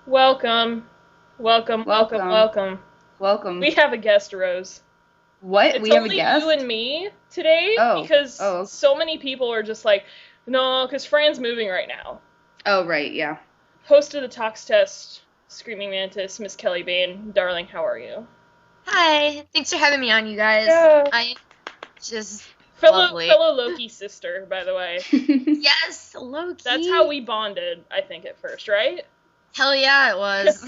Welcome. Welcome, welcome, Welcome. welcome. Welcome. We have a guest, Rose. What? It's We have a only guest? you and me today Oh. because Oh. so many people are just like, no, because Fran's moving right now. Oh, right, yeah. Host of the Talks Test, Screaming Mantis, Miss Kelley Bain. Darling, how are you? Hi, thanks for having me on, you guys. Yeah. I just Fellow lovely. Loki sister, by the way. Yes, Loki. That's how we bonded, I think, at first, right? Hell yeah, it was.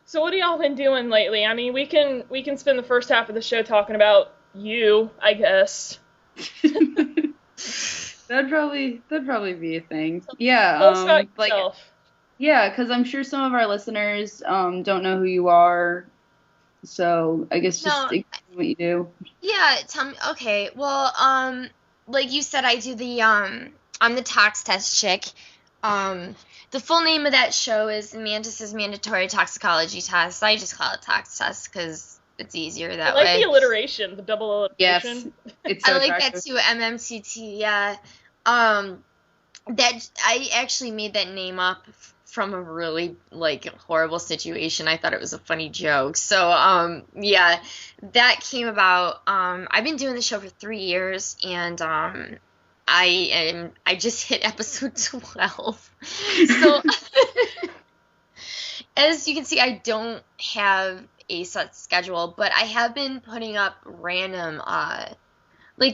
So what have y'all been doing lately? I mean, we can spend the first half of the show talking about you, I guess. That'd probably be a thing. Yeah, Tell us about yourself. yeah, because I'm sure some of our listeners don't know who you are, so I guess just No. explain what you do. Yeah, tell me. Okay, well, like you said, I do I'm the Tox Test chick. The full name of that show is Mantis' Mandatory Toxicology Test. I just call it Tox Test because it's easier that I like way. the alliteration, the double alliteration. Yes, it's so I like attractive. that too, MMTT, yeah. That I actually made that name up from a really horrible situation. I thought it was a funny joke. So yeah, that came about. I've been doing the show for 3 years, and I just hit episode 12. So as you can see, I don't have a set schedule, but I have been putting up random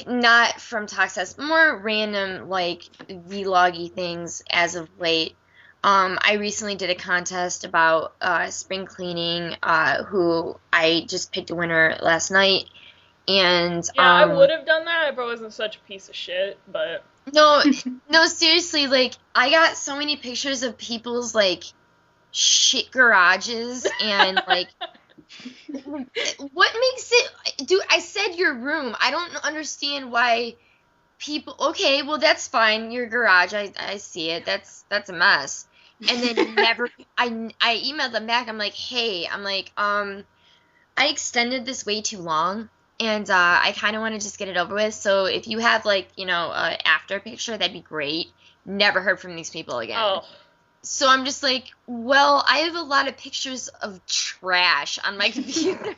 not from Toxtest, more random, vloggy things as of late. I recently did a contest about spring cleaning, who I just picked a winner last night. And Yeah, I would have done that if I wasn't such a piece of shit, but... No, seriously, I got so many pictures of people's, shit garages, and, what makes it... Dude, I said your room. I don't understand why people... Okay, well, that's fine. Your garage, I see it. That's a mess. And then never... I emailed them back. I'm like, hey, I extended this way too long, and I kind of want to just get it over with. So if you have, an after picture, that'd be great. Never heard from these people again. Oh. So I'm just like, well, I have a lot of pictures of trash on my computer.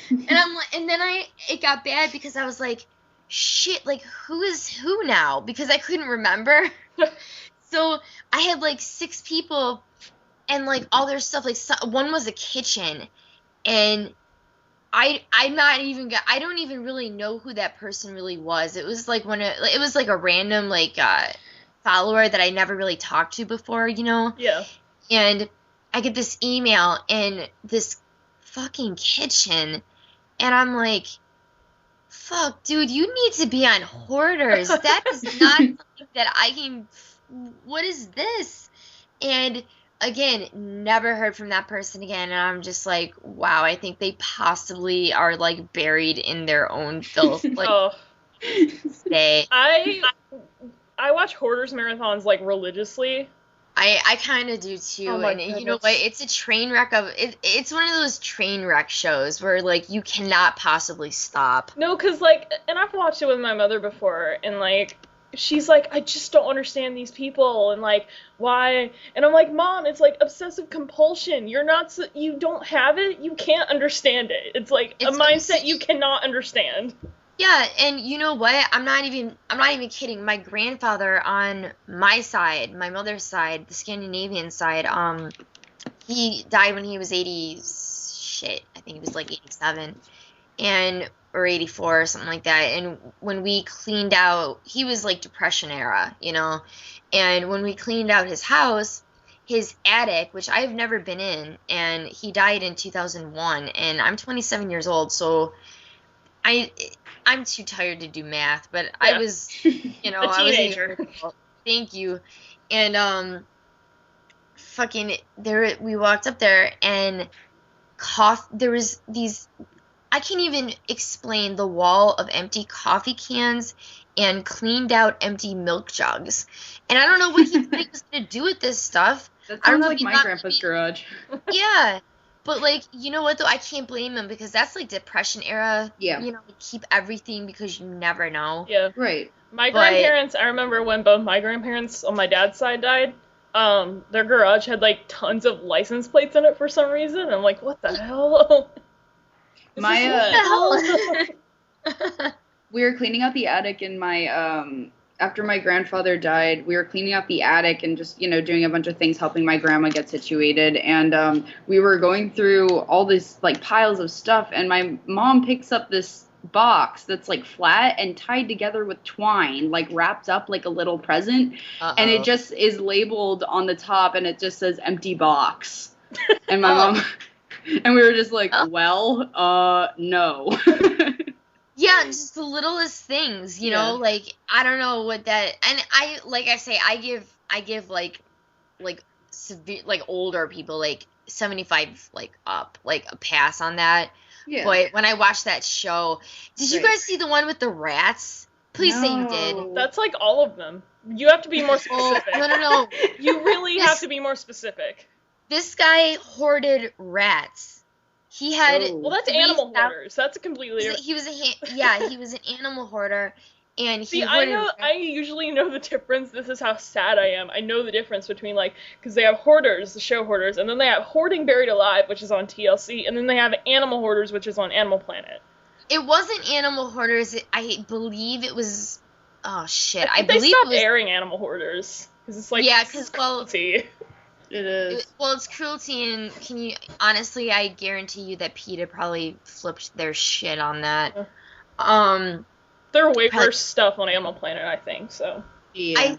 And then it got bad because I was like, shit, who is who now? Because I couldn't remember. So I had 6 people, and all their stuff, one was a kitchen, and I don't even really know who that person really was. It was it was a random follower that I never really talked to before, Yeah. And I get this email in this fucking kitchen, and I'm like, fuck, dude, you need to be on Hoarders. That is not something that I can... What is this? And again, never heard from that person again, and I'm just like, wow, I think they possibly are buried in their own filth. Stay. I watch Hoarders marathons religiously. I kind of do too. Oh my And you goodness. know what? It's a train wreck of it. It's one of those train wreck shows where you cannot possibly stop. No, because and I've watched it with my mother before, and she's like, I just don't understand these people, and why? And I'm like, Mom, it's obsessive compulsion. You don't have it. You can't understand it. It's It's a mindset you cannot understand. Yeah, and you know what? I'm not even kidding. My grandfather on my side, my mother's side, the Scandinavian side, he died when he was 80. Shit, I think he was 87, or 84 or something like that. And when we cleaned out, he was Depression era, And when we cleaned out his house, his attic, which I've never been in, and he died in 2001, and I'm 27 years old, so I'm too tired to do math, but yeah. I was, a I was teenager. Thank you. And we walked up there, and there was these, I can't even explain the wall of empty coffee cans and cleaned out empty milk jugs. And I don't know what he thought he was going to do with this stuff. That sounds like my grandpa's garage. Yeah. But, you know what, though? I can't blame him because that's, Depression era. Yeah. Keep everything because you never know. Yeah. Right. My grandparents, I remember when both my grandparents on my dad's side died, their garage had like tons of license plates in it for some reason. I'm like, what the hell? We were cleaning out the attic in my after my grandfather died, we were cleaning out the attic and just, doing a bunch of things, helping my grandma get situated. And we were going through all this, like, piles of stuff, and my mom picks up this box that's, like, flat and tied together with twine, like, wrapped up like a little present. Uh-oh. And it just is labeled on the top, and it just says empty box. And my mom, and we were just like, no. Yeah, just the littlest things, you know, like, I don't know what that, and I give like severe, like, older people, like, 75, like, up, like, a pass on that. Yeah. But when I watched that show, did you guys see the one with the rats? Please say you did. That's, like, all of them. You have to be more specific. No. You really have to be more specific. This guy hoarded rats. He had. Well, that's animal hoarders. That's a completely different. He was an animal hoarder, and he. I usually know the difference. This is how sad I am. I know the difference between, like, because they have hoarders, the show hoarders, and then they have Hoarding Buried Alive, which is on TLC, and then they have Animal Hoarders, which is on Animal Planet. It wasn't Animal Hoarders. I believe it was. Oh shit! I believe they stopped airing Animal Hoarders because it's like cruelty. It is. It's cruelty, and honestly, I guarantee you that PETA probably flipped their shit on that. There are way worse stuff on Animal Planet, I think, so. Yeah.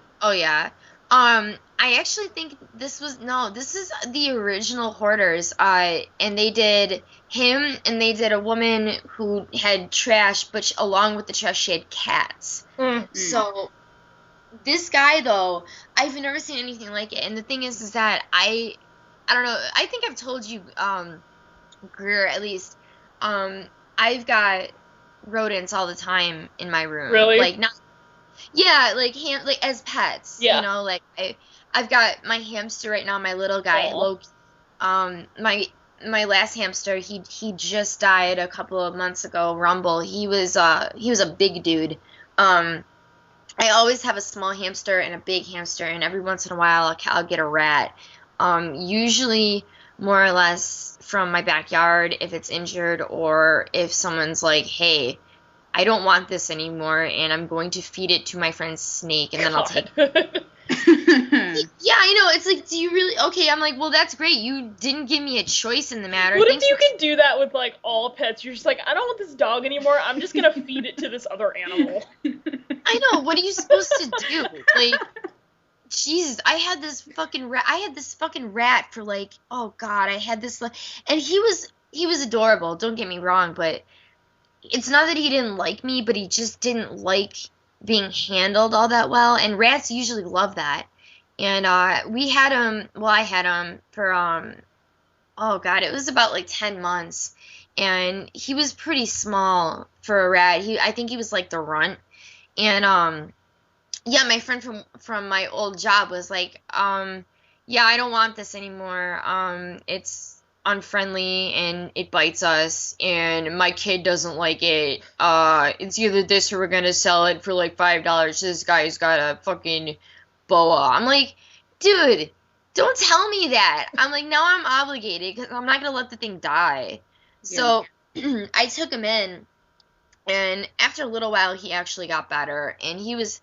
I actually think this is the original Hoarders, and they did him, and they did a woman who had trash, but along with the trash, she had cats. So, this guy, though, I've never seen anything like it, and the thing is that I don't know, I think I've told you, Greer, at least, I've got rodents all the time in my room. Really? Like, not, yeah, like, as pets, you know, like, I've got my hamster right now, my little guy, Loki, my last hamster, he just died a couple of months ago, Rumble, he was a big dude, I always have a small hamster and a big hamster, and every once in a while I'll get a rat. Usually more or less from my backyard if it's injured, or if someone's like, hey, I don't want this anymore, and I'm going to feed it to my friend's snake, and then I'll take it. Yeah, I know. It's like, do you really? Okay, I'm like, well, that's great. You didn't give me a choice in the matter. What if you could do that with, like, all pets? You're just like, I don't want this dog anymore. I'm just going to feed it to this other animal. I know. What are you supposed to do? Like, Jesus, I had this fucking rat for, like, oh, God, I had this, like, and he was adorable. Don't get me wrong, but it's not that he didn't like me, but he just didn't like being handled all that well, and rats usually love that. And I had him for oh god, it was about like 10 months, and he was pretty small for a rat. I think he was like the runt. And my friend from my old job was like, yeah, I don't want this anymore. It's unfriendly and it bites us, and my kid doesn't like it. It's either this or we're gonna sell it for like $5. This guy's got a fucking boa. I'm like, dude, don't tell me that. I'm like, now I'm obligated because I'm not gonna let the thing die. So I took him in, and after a little while he actually got better, and he was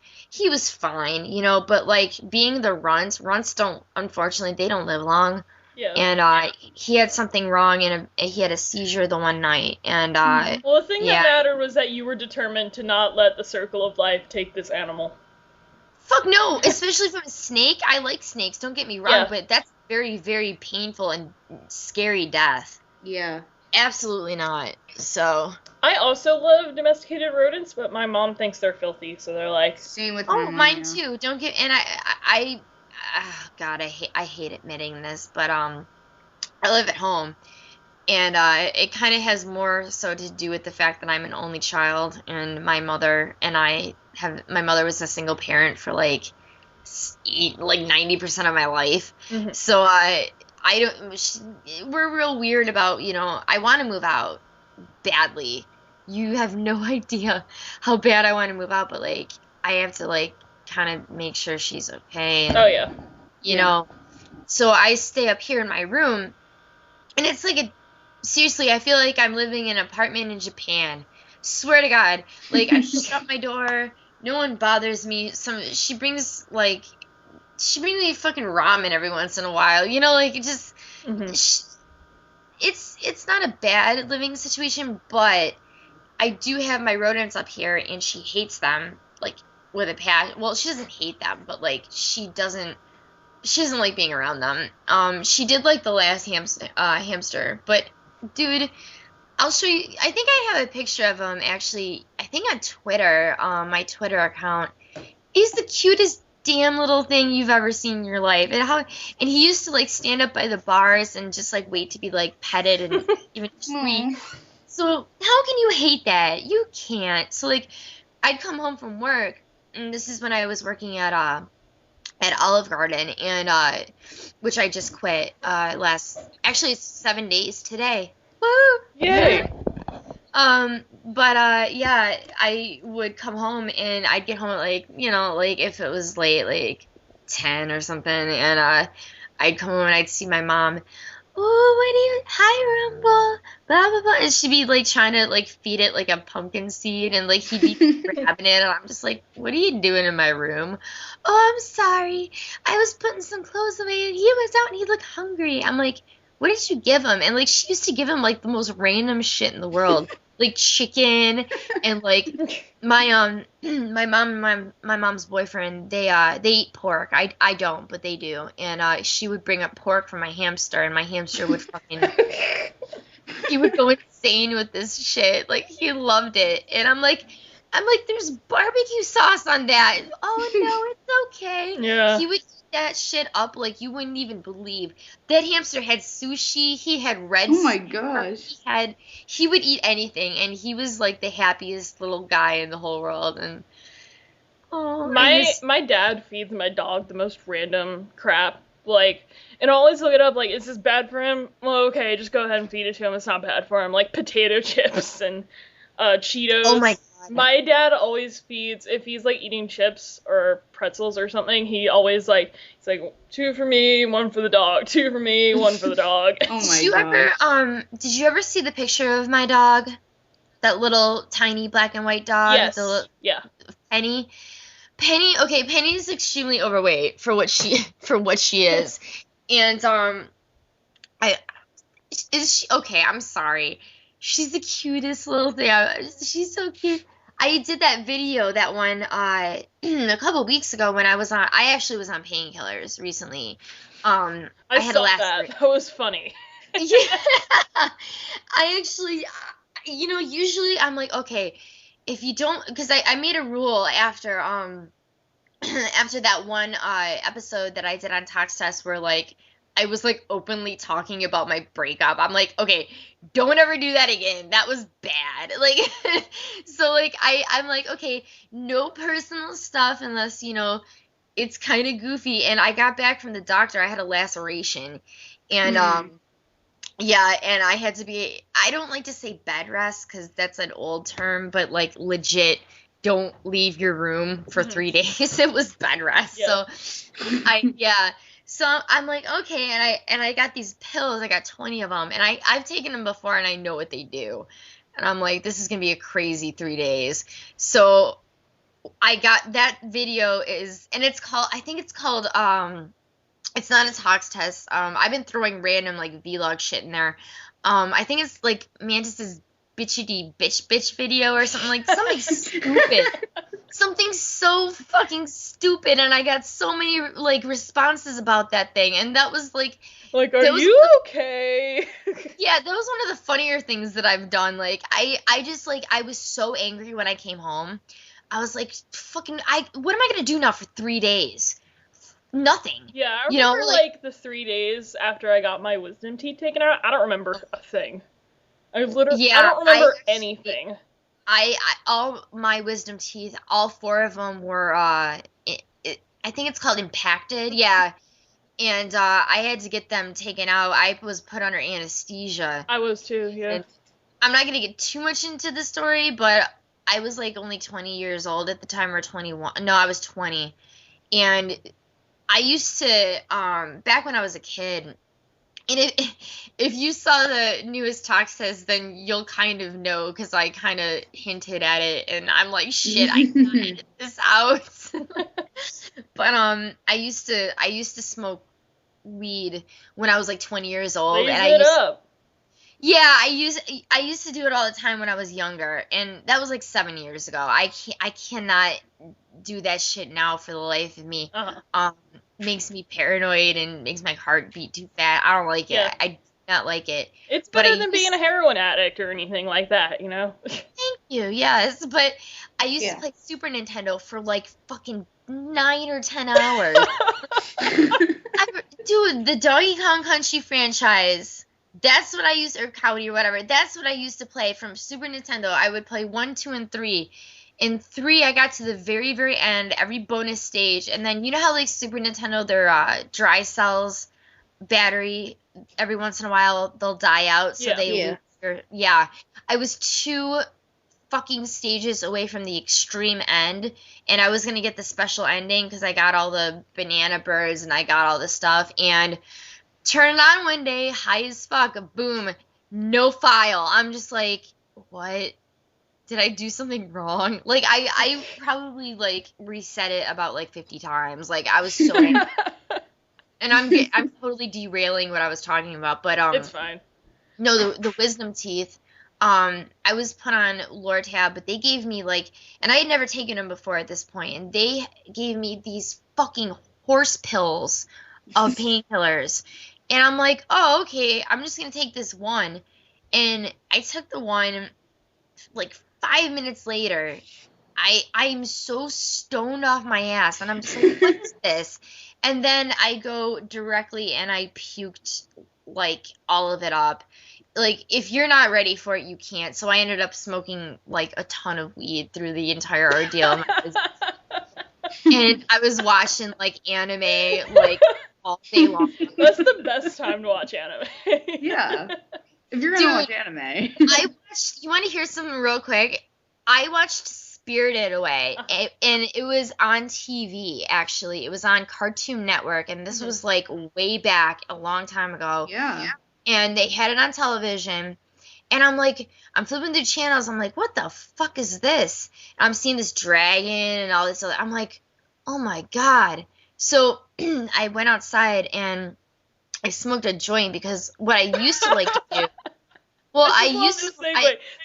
fine, you know. But like, being the runts don't, unfortunately, they don't live long. Yeah. And he had something wrong, and he had a seizure the one night. And well, the thing that mattered was that you were determined to not let the circle of life take this animal. Fuck no, especially from a snake. I like snakes, don't get me wrong, but that's very, very painful and scary death. Yeah. Absolutely not. So. I also love domesticated rodents, but my mom thinks they're filthy, so they're like. Same with mine too. Don't get, and God, I hate admitting this, but I live at home, and it kind of has more so to do with the fact that I'm an only child, and my mother was a single parent for like 90% of my life. Mm-hmm. So we're real weird about, you know, I want to move out badly. You have no idea how bad I want to move out, but like I have to like kind of make sure she's okay. Oh yeah. you know. So I stay up here in my room, and it's like seriously, I feel like I'm living in an apartment in Japan. Swear to God. Like, I shut my door, no one bothers me. She brings me fucking ramen every once in a while, you know, like, it just, it's not a bad living situation, but I do have my rodents up here, and she hates them, like, with a passion. Well, she doesn't hate them, but, like, she doesn't like being around them. She did like the last hamster, but dude, I'll show you. I think I have a picture of him actually. I think on Twitter, my Twitter account. He's the cutest damn little thing you've ever seen in your life. And he used to like stand up by the bars and just like wait to be like petted and even squeak. So how can you hate that? You can't. So like, I'd come home from work, and this is when I was working at Olive Garden, and which I just quit actually it's 7 days today. Woo! Yay! But yeah, I would come home, and I'd get home at like, you know, like if it was late, like 10 or something, and I'd come home and I'd see my mom. Oh, hi, Rumble, blah, blah, blah. And she'd be, like, trying to, like, feed it, like, a pumpkin seed, and, like, he'd be grabbing it, and I'm just like, what are you doing in my room? Oh, I'm sorry. I was putting some clothes away, and he was out, and he looked hungry. I'm like, what did you give him? And, like, she used to give him, like, the most random shit in the world. Like, chicken, and, like, my mom and my mom's boyfriend, they eat pork. I don't, but they do. And she would bring up pork for my hamster, and my hamster would fucking he would go insane with this shit. Like, he loved it. And I'm like, there's barbecue sauce on that. Oh no, it's okay. Yeah. He would eat that shit up like you wouldn't even believe. That hamster had sushi. He had red. Oh my gosh. He would eat anything, and he was like the happiest little guy in the whole world. And my dad feeds my dog the most random crap. Like, and I always look it up, like, is this bad for him? Well, okay, just go ahead and feed it to him. It's not bad for him. Like, potato chips and Cheetos. Oh my God. My dad always feeds, if he's, like, eating chips or pretzels or something, he always, like, he's like, 2 for me, 1 for the dog, 2 for me, 1 for the dog. Oh my God. Did you ever see the picture of my dog? That little tiny black and white dog? Yes. Yeah. Penny? Okay, Penny's extremely overweight for what she is. And, okay, I'm sorry. She's the cutest little thing. She's so cute. I did that video, that one, a couple weeks ago when I actually was on painkillers recently. I had saw that. That was funny. Yeah. I actually, usually I'm like, okay, if you don't, because I made a rule after that one episode that I did on Tox Test where, like, I was, like, openly talking about my breakup. I'm like, okay, don't ever do that again. That was bad. Like, so, like, I'm like, okay, no personal stuff unless, it's kind of goofy. And I got back from the doctor. I had a laceration. And, yeah, and I had to be, I don't like to say bed rest because that's an old term, but, like, legit, don't leave your room for 3 days. It was bed rest. Yeah. So I'm like, okay, and I got these pills. I got 20 of them, and I've taken them before, and I know what they do. And I'm like, this is gonna be a crazy 3 days. So I got that video and it's called, I think it's called, it's not a Tox Test. I've been throwing random like vlog shit in there. I think it's like Mantis's bitchity bitch video or something stupid. Something so fucking stupid, and I got so many like responses about that thing, and that was like are you okay? Yeah, that was one of the funnier things that I've done. Like I just like I was so angry when I came home. I was like, fucking, what am I gonna do now for 3 days? Nothing. Yeah, I remember like the 3 days after I got my wisdom teeth taken out. I don't remember a thing. I don't remember anything. All my wisdom teeth, all 4 of them were, I think it's called impacted, yeah, and I had to get them taken out. I was put under anesthesia. I was too, yeah. And I'm not going to get too much into the story, but I was, like, only 20 years old at the time, or 21. No, I was 20, and I used to, back when I was a kid, and if you saw the newest talk says, then you'll kind of know, because I kind of hinted at it, and I'm like, shit, I gotta edit this out. But I used to smoke weed when I was like 20 years old, Blaze and it up. yeah, I used to do it all the time when I was younger, and that was like 7 years ago. I cannot do that shit now for the life of me. Makes me paranoid and makes my heart beat too fast. I don't like it. Yeah. I do not like it. It's better than being a heroin addict or anything like that, you know? Thank you, yes. But I used Yeah. to play Super Nintendo for like fucking 9 or 10 hours. Dude, the Donkey Kong Country franchise, that's what I used, or Cowdy or whatever, that's what I used to play from Super Nintendo. I would play 1, 2, and 3. In 3, I got to the very, very end, every bonus stage, and then you know how like Super Nintendo, their dry cells battery, every once in a while they'll die out, so they lose their, I was 2 fucking stages away from the extreme end, and I was gonna get the special ending because I got all the banana birds and I got all the stuff, and turn it on one day, high as fuck, boom, no file. I'm just like, what? Did I do something wrong? Like, I probably, like, reset it about, like, 50 times. Like, I was so angry. And I'm totally derailing what I was talking about, but, It's fine. No, the wisdom teeth, I was put on Lortab, but they gave me, like, and I had never taken them before at this point, and they gave me these fucking horse pills of painkillers. And I'm like, oh, okay, I'm just gonna take this one. And I took the one, like, 5 minutes later, I'm so stoned off my ass, and I'm just like, what is this? And then I go directly and I puked, like, all of it up. Like, if you're not ready for it, you can't. So I ended up smoking, like, a ton of weed through the entire ordeal. And I was watching, like, anime, like, all day long. That's the best time to watch anime. Yeah. If you're gonna watch anime. You want to hear something real quick? I watched Spirited Away, and it was on TV, actually. It was on Cartoon Network, and this was, like, way back, a long time ago. Yeah. And they had it on television, and I'm like, I'm flipping through channels, I'm like, what the fuck is this? And I'm seeing this dragon and all this other, I'm like, oh my god. So I went outside, and I smoked a joint, because what I used to like to do, well, I used to,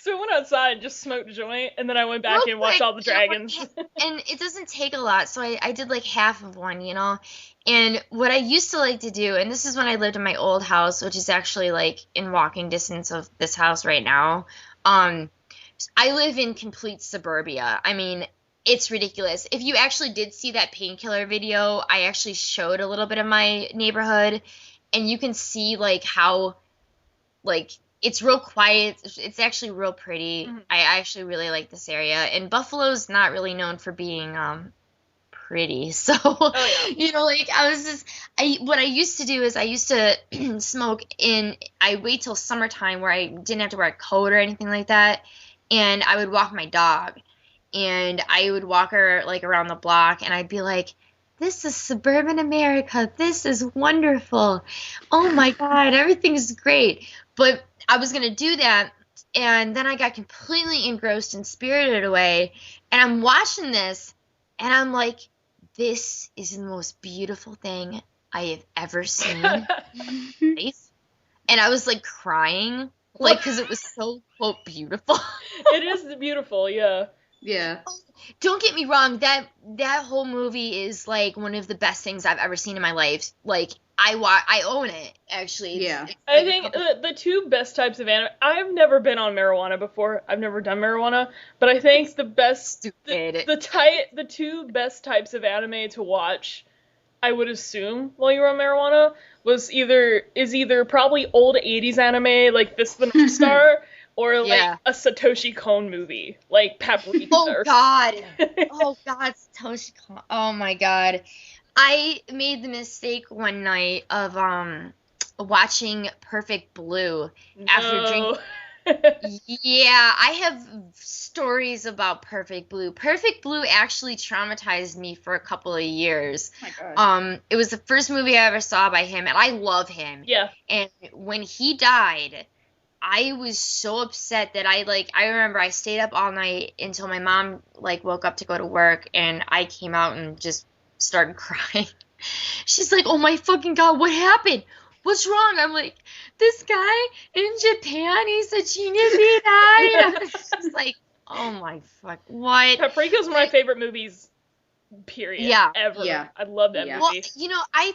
so I went outside and just smoked a joint, and then I went back and watched all the dragons. And it doesn't take a lot, so I did like half of one, you know? And what I used to like to do, and this is when I lived in my old house, which is actually like in walking distance of this house right now, I live in complete suburbia. I mean, it's ridiculous. If you actually did see that painkiller video, I actually showed a little bit of my neighborhood, and you can see like how, like, it's real quiet. It's actually real pretty. Mm-hmm. I actually really like this area. And Buffalo's not really known for being pretty. So, you know, like, what I used to do is I used to smoke I wait till summertime where I didn't have to wear a coat or anything like that. And I would walk my dog. And I would walk her, like, around the block. And I'd be like, this is suburban America. This is wonderful. Oh, my God. Everything's great. But I was going to do that, and then I got completely engrossed and Spirited Away, and I'm watching this, and I'm like, this is the most beautiful thing I have ever seen. And I was, like, crying, like, because it was so, quote, beautiful. It is beautiful, yeah. Yeah. Don't get me wrong, that whole movie is, like, one of the best things I've ever seen in my life. Like, I own it, actually. Yeah. I think the 2 best types of anime, I've never been on marijuana before. I've never done marijuana, but I think the best, the 2 best types of anime to watch, I would assume, while you're on marijuana, is either probably old 80s anime, like Fist of the North Star, or like a Satoshi Kon movie, like Paprika. Oh God. Satoshi Kon. Oh my God. I made the mistake one night of watching Perfect Blue after drinking. Yeah, I have stories about Perfect Blue. Perfect Blue actually traumatized me for a couple of years. Oh my God. It was the first movie I ever saw by him, and I love him. Yeah. And when he died, I was so upset that I remember I stayed up all night until my mom woke up to go to work, and I came out and just started crying. She's like, "Oh my fucking God, what happened? What's wrong?" I'm like, "This guy in Japan, he's a genius, he died." I was just like, "Oh my fuck, what?" Paprika's one of my favorite movies, period. Yeah. Ever. Yeah. I love that Yeah. movie. Well, I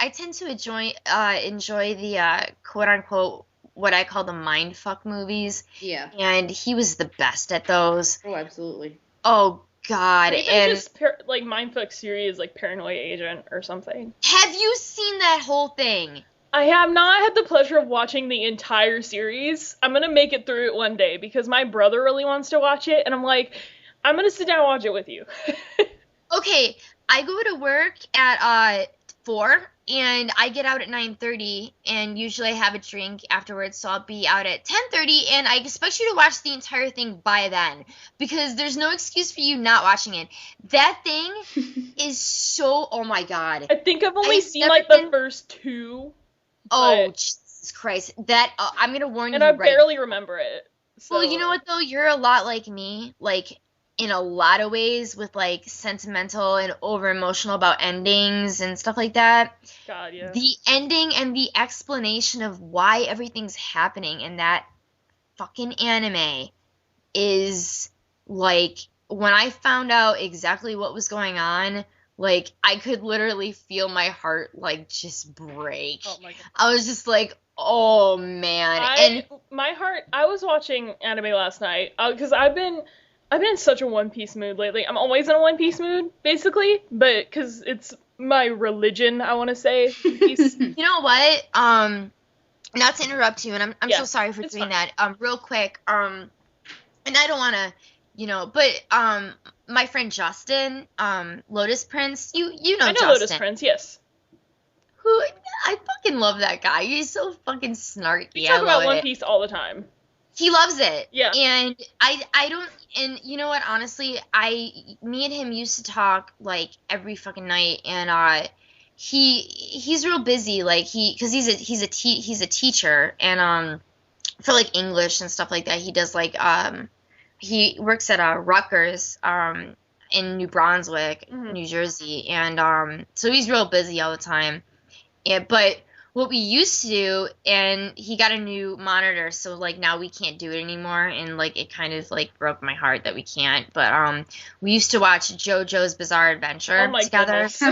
tend to enjoy the quote unquote what I call the mindfuck movies, Yeah. and he was the best at those. Oh, absolutely. Oh God, Or even and just Mindfuck series, like Paranoia Agent or something. have you seen that whole thing? I have not had the pleasure of watching the entire series. I'm gonna make it through it one day because my brother really wants to watch it, and I'm like, I'm gonna sit down and watch it with you. Okay, I go to work at 4 and I get out at 9:30, and usually I have a drink afterwards, so I'll be out at 10:30, and I expect you to watch the entire thing by then because there's no excuse for you not watching it. That thing is so, oh my God. I think I've only I've seen never like the been- first two. Oh, but- Jesus Christ. That I'm going to warn and you I right. barely remember it. So. Well, you know what though? You're a lot like me, in a lot of ways, with sentimental and over emotional about endings and stuff like that. God, yeah. The ending and the explanation of why everything's happening in that fucking anime is when I found out exactly what was going on, I could literally feel my heart just break. Oh my God. I was just like, oh man. I was watching anime last night because I've been in such a One Piece mood lately. I'm always in a One Piece mood, basically, but because it's my religion, I want to say. Piece. You know what? Not to interrupt you, and I'm Yeah, so sorry for it's doing fine. that. Real quick, and I don't want to, but my friend Justin, Lotus Prince, you know I know Justin, Lotus Prince, yes. who I fucking love that guy. He's so fucking snarky. We talk I about love One it. Piece all the time. He loves it. Yeah. And I don't, and you know what, honestly, me and him used to talk every fucking night, and he's real busy, cause he's a teacher, and for English and stuff like that. He does he works at Rutgers in New Brunswick, Mhm. New Jersey, and so he's real busy all the time. But what we used to do, and he got a new monitor, so now we can't do it anymore, and it kind of broke my heart that we can't. But we used to watch JoJo's Bizarre Adventure Oh my together, goodness.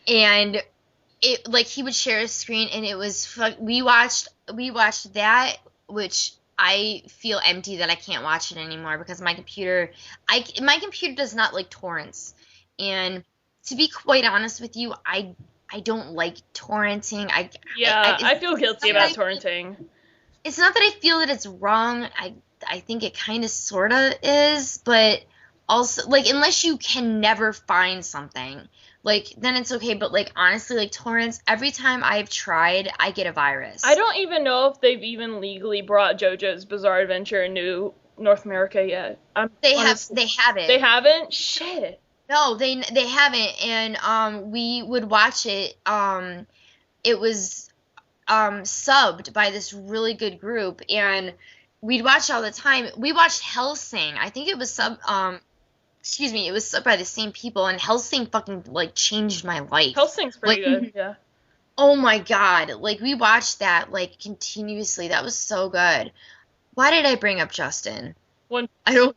and it he would share a screen, and it was we watched that, which I feel empty that I can't watch it anymore because my computer does not like torrents, and to be quite honest with you, I don't like torrenting. I feel guilty about I- torrenting. It's not that I feel that it's wrong. I think it kind of sort of is, but also unless you can never find something, then it's okay. But honestly, torrents, every time I've tried, I get a virus. I don't even know if they've even legally brought JoJo's Bizarre Adventure into North America yet. They haven't. They haven't? Shit. No, they haven't, and we would watch it. It was subbed by this really good group, and we'd watch all the time. We watched Hellsing. I think it was it was subbed by the same people, and Hellsing fucking changed my life. Hellsing's pretty good, yeah. Oh my God, we watched that continuously. That was so good. Why did I bring up Justin? I don't.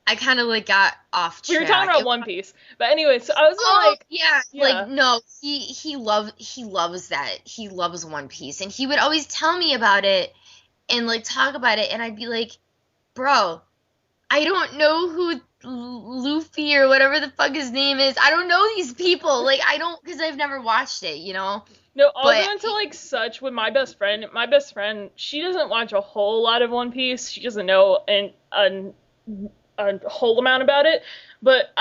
I kind of got off track. We were talking about One Piece, but anyway, so I was yeah. No, he loves that. He loves One Piece, and he would always tell me about it and talk about it, and I'd be like, bro, I don't know who Luffy or whatever the fuck his name is. I don't know these people. I don't, because I've never watched it, No, I'll go into such with my best friend. My best friend, she doesn't watch a whole lot of One Piece. She doesn't know a whole amount about it, but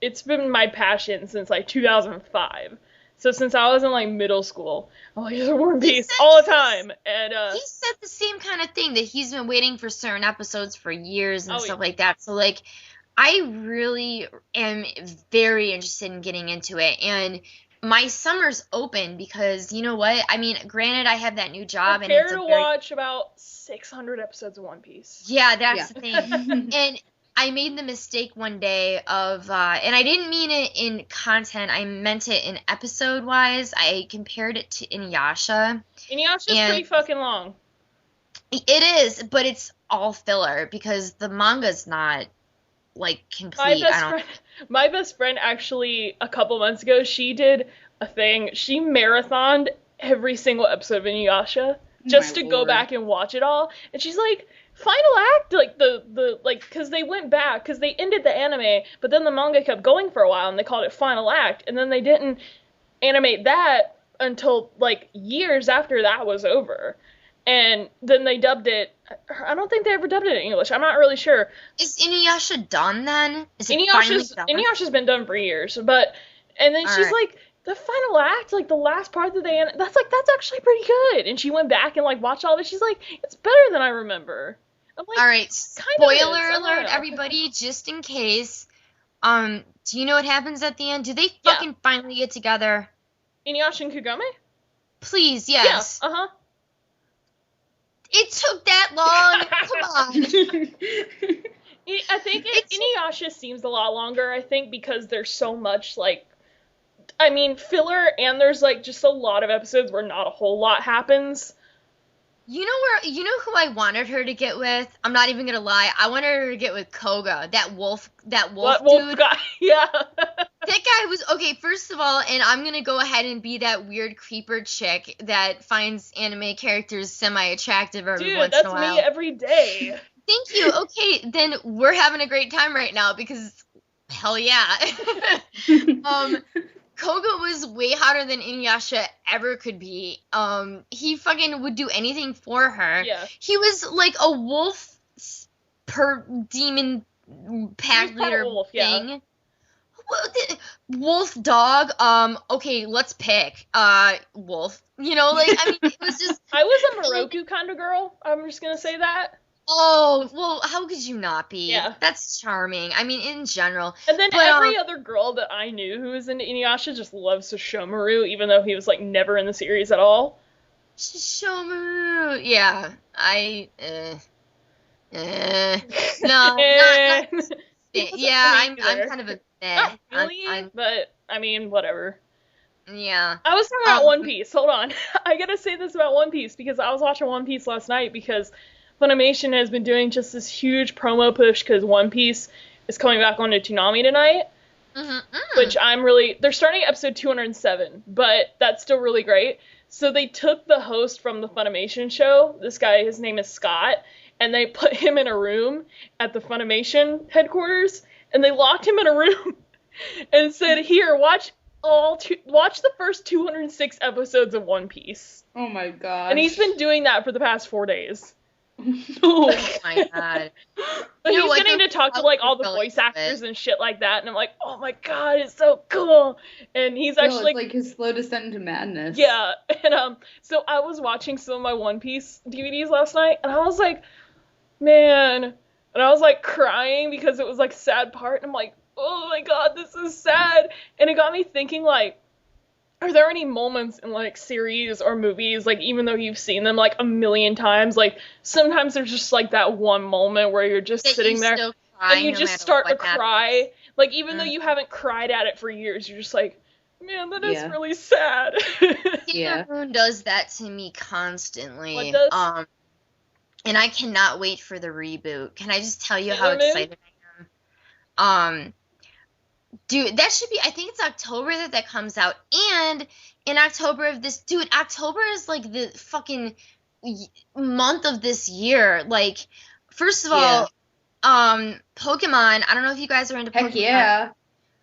it's been my passion since 2005. So since I was in like middle school, I'm like, War and Peace all the time. And he said the same kind of thing, that he's been waiting for certain episodes for years and stuff like that. So like, I really am very interested in getting into it. And my summer's open because, you know what? I mean, granted, I have that new job. Prepare to watch about 600 episodes of One Piece. Yeah, that's the thing. And I made the mistake one day of, and I didn't mean it in content, I meant it in episode-wise. I compared it to Inuyasha. Inuyasha's pretty fucking long. It is, but it's all filler because the manga's not, like, complete. My best friend actually, a couple months ago, she did a thing. She marathoned every single episode of Inuyasha just to go back and watch it all. And she's like, final act, like, because they went back, because they ended the anime, but then the manga kept going for a while, and they called it final act, and then they didn't animate that until, like, years after that was over. And then they dubbed it. I don't think they ever dubbed it in English. I'm not really sure. Is Inuyasha done then? Is it Inuyasha's been done for years, but and then she's like, the final act, like the last part that that's actually pretty good. And she went back and like watched all of it. She's like, it's better than I remember. I'm like, all right, spoiler alert, everybody, just in case. Do you know what happens at the end? Do they fucking finally get together? Inuyasha and Kagome? Please, yes. Yeah. Uh-huh. It took that long. Come on. I think Inuyasha seems a lot longer, I think, because there's so much, like, I mean, filler, and there's, like, just a lot of episodes where not a whole lot happens. You know who I wanted her to get with? I'm not even gonna lie. I wanted her to get with Koga, that wolf dude. Guy? Yeah. That guy was, okay, first of all, and I'm gonna go ahead and be that weird creeper chick that finds anime characters semi-attractive every once in a while. Dude, that's me every day. Thank you. Okay, then we're having a great time right now because, hell yeah. Koga was way hotter than Inuyasha ever could be. He fucking would do anything for her. Yeah. He was like a wolf per demon pack leader wolf, thing. Yeah. Wolf dog. Okay, let's pick. Wolf. You know, like, I mean, it was just. I was a Moroku kind of girl. I'm just gonna say that. Oh, well, how could you not be? Yeah. That's charming. I mean, in general. And then every other girl that I knew who was into Inuyasha just loves Sesshomaru, even though he was, like, never in the series at all. Sesshomaru. Yeah. No, not yeah, I'm kind of a Not really, but, I mean, whatever. Yeah. I was talking about One Piece. Hold on. I gotta say this about One Piece, because I was watching One Piece last night, because Funimation has been doing just this huge promo push because One Piece is coming back onto Toonami tonight, which they're starting at episode 207, but that's still really great. So they took the host from the Funimation show, this guy, his name is Scott, and they put him in a room at the Funimation headquarters, and they locked him in a room and said, here, watch the first 206 episodes of One Piece. Oh my god. And he's been doing that for the past 4 days. Oh my god. But he's getting to talk to, like, all the voice actors and shit like that, and I'm like, oh my god, it's so cool. And he's actually it's like his slow descent into madness. Yeah, and so I was watching some of my One Piece DVDs last night, and I was like, man, and I was like crying because it was like a sad part, and I'm like, oh my god, this is sad. And it got me thinking, like, are there any moments in, like, series or movies, like, even though you've seen them, like, a million times, like, sometimes there's just, like, that one moment where you're just sitting there, and you just start to cry, like, even though you haven't cried at it for years, you're just like, man, that is really sad. Yeah. Moon does that to me constantly. What does? And I cannot wait for the reboot. Can I just tell you how excited I am? Dude, that should be, I think it's October that comes out, and in October of this, dude, October is, like, the fucking month of this year. Like, first of all, Pokemon, I don't know if you guys are into Pokemon. Heck yeah.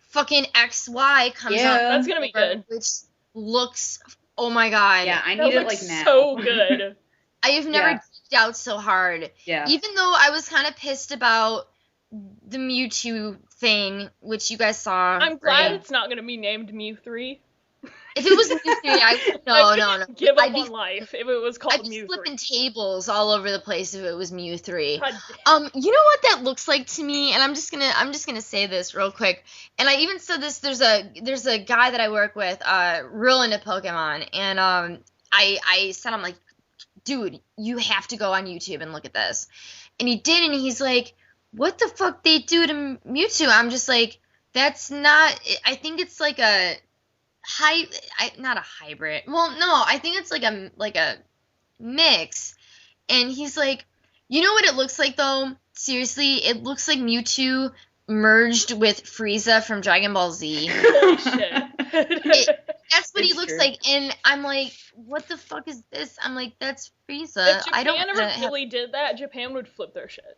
Fucking XY comes out. That's gonna be good. Which looks, oh my god. Yeah, I need it, like, now. So good. I have never geeked out so hard. Yeah. Even though I was kind of pissed about the Mewtwo thing, which you guys saw. I'm glad it's not going to be named Mew 3. If it was Mew 3, no. Give I'd up be on life if it was called I'd be Mew 3. flipping tables all over the place if it was Mew 3. God You know what that looks like to me, and I'm just gonna say this real quick. And I even said this. There's a guy that I work with, real into Pokemon, and I said, I'm like, dude, you have to go on YouTube and look at this. And he did, and he's like, what the fuck they do to Mewtwo? I'm just like, that's not. I think it's like a not a hybrid. Well, no, I think it's like a mix. And he's like, you know what it looks like though? Seriously, it looks like Mewtwo merged with Frieza from Dragon Ball Z. Holy shit. That's what he It's looks true. like, and I'm like, what the fuck is this? I'm like, that's Frieza. If I don't Japan ever have, really did that, Japan would flip their shit.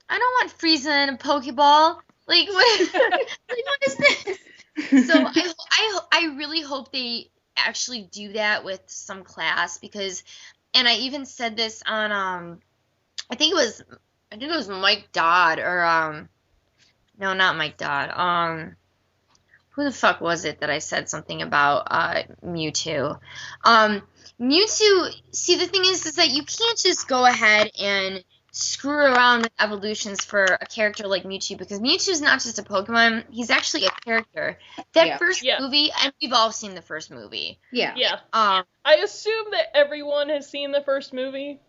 I don't want Frieza in a Pokeball. Like what? Like what is this? So I really hope they actually do that with some class, because, and I even said this on I think it was Mike Dodd, or no, not Mike Dodd. Who the fuck was it that I said something about Mewtwo? Mewtwo, see, the thing is that you can't just go ahead and screw around with evolutions for a character like Mewtwo, because Mewtwo's not just a Pokemon, he's actually a character. That first movie, and we've all seen the first movie. Yeah. I assume that everyone has seen the first movie.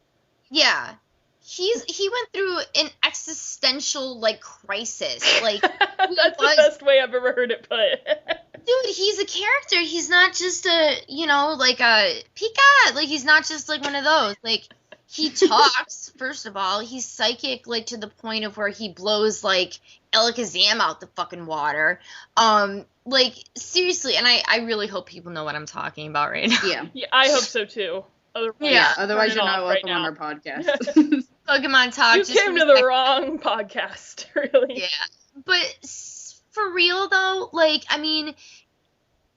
Yeah. He went through an existential, like, crisis. Like, That's the best way I've ever heard it put. dude, he's a character. He's not just like a Pika. Like, he's not just, like, one of those. Like, he talks, first of all. He's psychic, like, to the point of where he blows, like, Alakazam out the fucking water. Like, seriously, and I really hope people know what I'm talking about right now. Yeah. I hope so, too. Otherwise you're not welcome on our podcast. Pokemon Talk. You came to the wrong podcast, really. Yeah. But for real, though, like, I mean,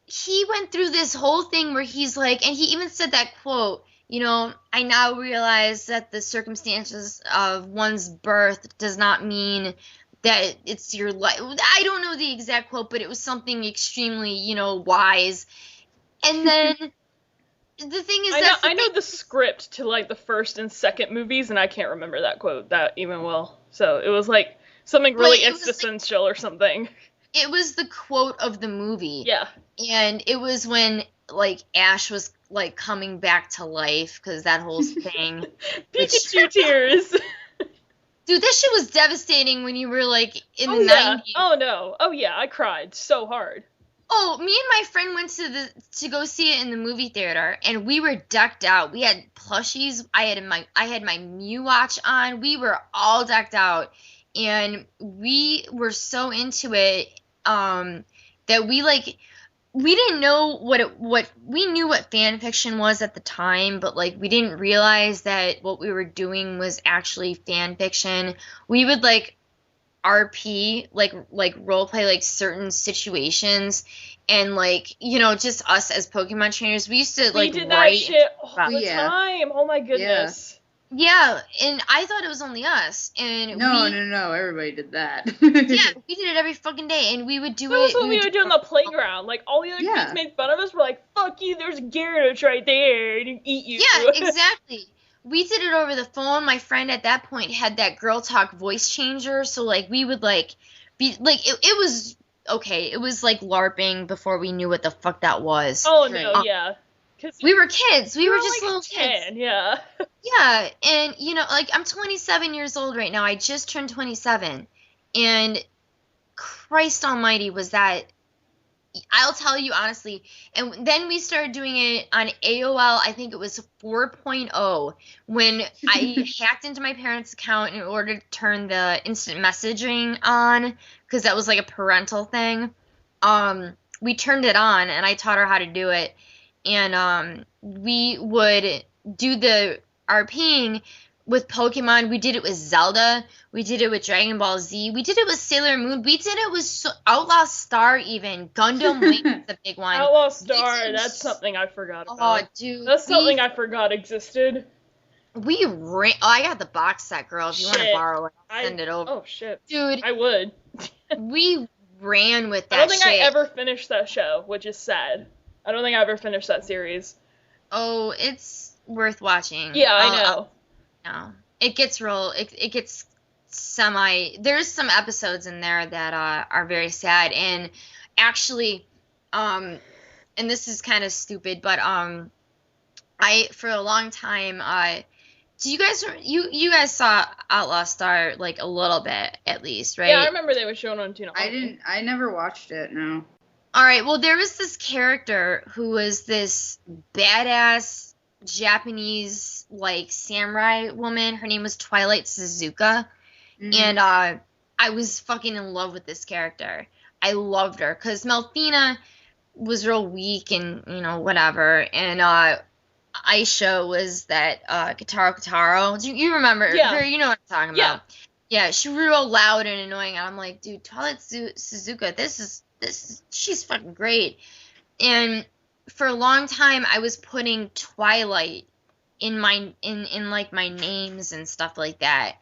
he went through this whole thing where he's like, and he even said that quote, I now realize that the circumstances of one's birth does not mean that it's your life. I don't know the exact quote, but it was something extremely, wise. And then the thing is I know the script to, like, the first and second movies, and I can't remember that quote that even well. So it was, like, something really existential or something. It was the quote of the movie. Yeah. And it was when, like, Ash was, like, coming back to life, because that whole thing. Pikachu tears. Dude, that shit was devastating when you were, like, in the 90s. Oh, no. Oh, yeah, I cried so hard. Oh, me and my friend went to go see it in the movie theater, and we were decked out. We had plushies. I had my Mew watch on. We were all decked out, and we were so into it that we didn't know we knew what fan fiction was at the time, but, like, we didn't realize that what we were doing was actually fan fiction. We would, like, RP, like roleplay, like, certain situations, and, like, just us as Pokemon trainers, we used to, like, we did write that shit all the time. Oh my goodness. Yeah, and I thought it was only us, and No, everybody did that. yeah, we did it every fucking day, and we would do it. That was what we would do on the playground. Like, all the other kids made fun of us. We're like, fuck you, there's Gyarados right there, and eat you. Yeah, exactly. We did it over the phone. My friend at that point had that girl talk voice changer, so, like, we would, like, be, like, it was, okay, it was, like, LARPing before we knew what the fuck that was. Oh, no, yeah. We were kids. We were just, like, little 10, kids. Yeah. Yeah, and, like, I'm 27 years old right now. I just turned 27, and Christ almighty was that, I'll tell you honestly, and then we started doing it on AOL, I think it was 4.0, when I hacked into my parents' account in order to turn the instant messaging on, because that was, like, a parental thing. We turned it on, and I taught her how to do it, and we would do the RPing with Pokemon. We did it with Zelda. We did it with Dragon Ball Z. We did it with Sailor Moon. We did it with Outlaw Star even. Gundam Wing is the big one. Outlaw Star, that's something I forgot about. Oh, dude. That's something I forgot existed. I got the box set, girl. If you want to borrow it, I'll send it over. Oh, shit. Dude. I would. We ran with that shit. I don't think I ever finished that show, which is sad. I don't think I ever finished that series. Oh, it's worth watching. Yeah, I know. No, it gets it gets there's some episodes in there that are very sad, and actually, and this is kind of stupid, but I for a long time do you guys saw Outlaw Star like a little bit at least, right? Yeah, I remember they were shown on Tuna. I never watched it. No. All right, well, there was this character who was this badass Japanese, like, samurai woman. Her name was Twilight Suzuka. Mm-hmm. And I was fucking in love with this character. I loved her because Melfina was real weak and, you know, whatever. And Aisha was that Kitaro. Do you remember her? You know what I'm talking about. Yeah, she was real loud and annoying. And I'm like, dude, Twilight Suzuka, she's fucking great. And for a long time I was putting Twilight in my like my names and stuff like that.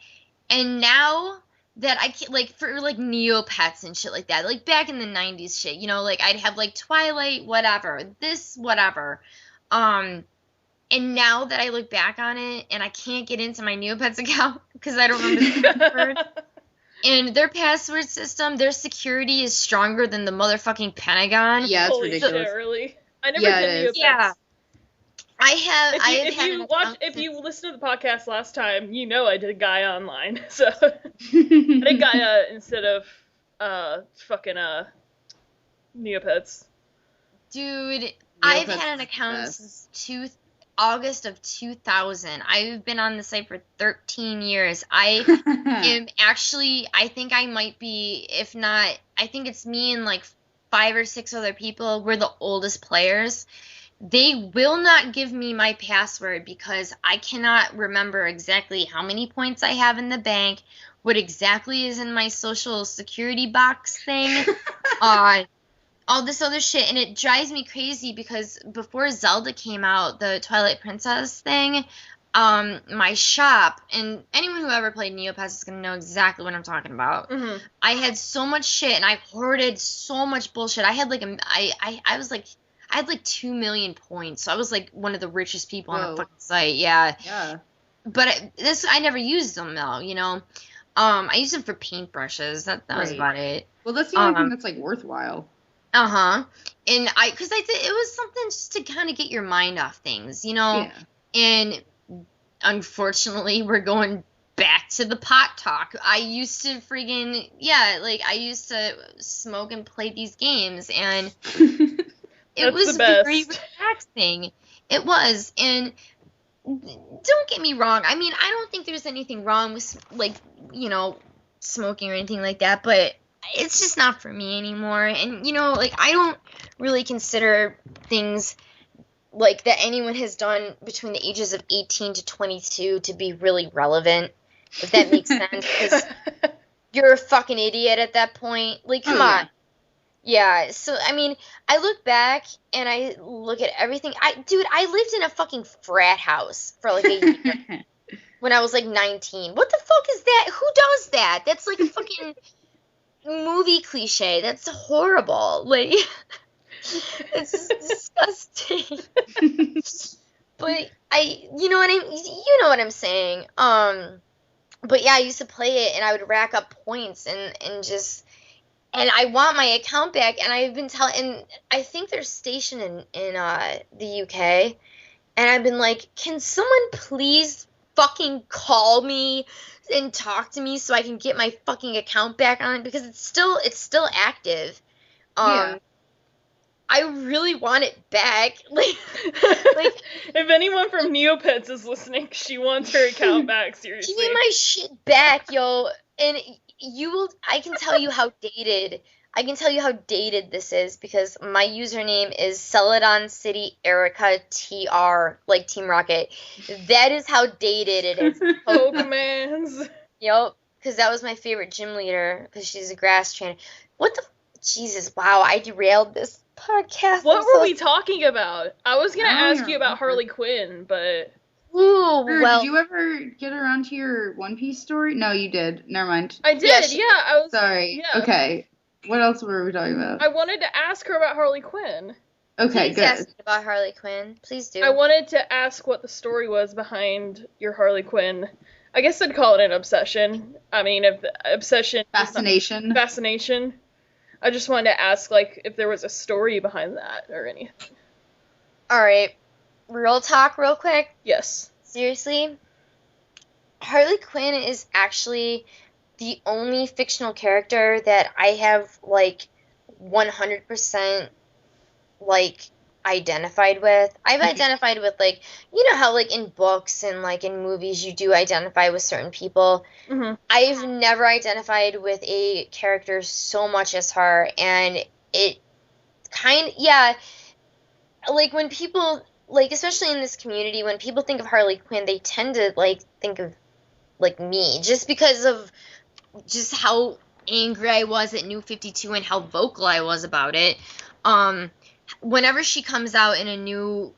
And now that I can, like, for like Neopets and shit like that, like back in the 90s shit, you know, like I'd have like Twilight whatever, this whatever. And now that I look back on it and I can't get into my Neopets account because I don't remember the password. And their password system, their security is stronger than the motherfucking Pentagon. Yeah, it's ridiculous. Shit, really? I never did Neopets. Yeah. If you listened to the podcast last time, you know I did Gaia Online. So I did Gaia instead of fucking Neopets. Dude, I've had an account since August of 2000. I've been on the site for 13 years. I am actually, I think I might be, if not, I think it's me and like 5 or 6 other people. We're the oldest players. They will not give me my password because I cannot remember exactly how many points I have in the bank, what exactly is in my social security box thing, all this other shit, and it drives me crazy because before Zelda came out, the Twilight Princess thing, my shop, and anyone who ever played Neopets is going to know exactly what I'm talking about. Mm-hmm. I had so much shit, and I hoarded so much bullshit. I had like I had like 2 million points, so I was like one of the richest people on the fucking site. Yeah. But I never used them though, you know. I used them for paintbrushes. That was about it. Well, that's the only thing that's like worthwhile. And because I think it was something just to kind of get your mind off things, you know. Yeah. And unfortunately, we're going back to the pot talk. I used to I used to smoke and play these games, and it was very relaxing. It was, and don't get me wrong. I mean, I don't think there's anything wrong with, like, you know, smoking or anything like that, but it's just not for me anymore. And, you know, like, I don't really consider things like that anyone has done between the ages of 18 to 22 to be really relevant, if that makes sense, because you're a fucking idiot at that point. Like, come on. Yeah, so, I mean, I look back and I look at everything. I lived in a fucking frat house for like a year when I was like 19. What the fuck is that? Who does that? That's like a fucking movie cliche. That's horrible. Like, it's disgusting. But you know what I'm saying. But yeah, I used to play it and I would rack up points and just. And I want my account back, and I've been and I think they're stationed in the UK, and I've been like, can someone please fucking call me and talk to me so I can get my fucking account back on it, because it's still active. I really want it back. Like if anyone from Neopets is listening, she wants her account back, seriously. Give me my shit back, yo. And I can tell you how dated this is, because my username is Celadon City Erica TR, like Team Rocket. That is how dated it is. Pokemans. Yep, because that was my favorite gym leader, because she's a grass trainer. Jesus, wow, I derailed this podcast. What were we talking about? I was going to ask you about Harley Quinn, but... Ooh, did you ever get around to your One Piece story? No, you did. Never mind. I did, I was... Sorry. Yeah. Okay. What else were we talking about? I wanted to ask her about Harley Quinn. Okay, Please good. ask me about Harley Quinn. Please do. I wanted to ask what the story was behind your Harley Quinn. I guess I'd call it an obsession. I mean, if obsession, Fascination. fascination. I just wanted to ask, like, if there was a story behind that or anything. All right. Real talk, real quick. Yes. Seriously, Harley Quinn is actually the only fictional character that I have, like, 100%, like, identified with. I've identified with, like, you know how, like, in books and, like, in movies you do identify with certain people. Mm-hmm. I've never identified with a character so much as her, and it like, when people, like, especially in this community, when people think of Harley Quinn, they tend to, like, think of, like, me, just because of just how angry I was at New 52 and how vocal I was about it. Whenever she comes out in a new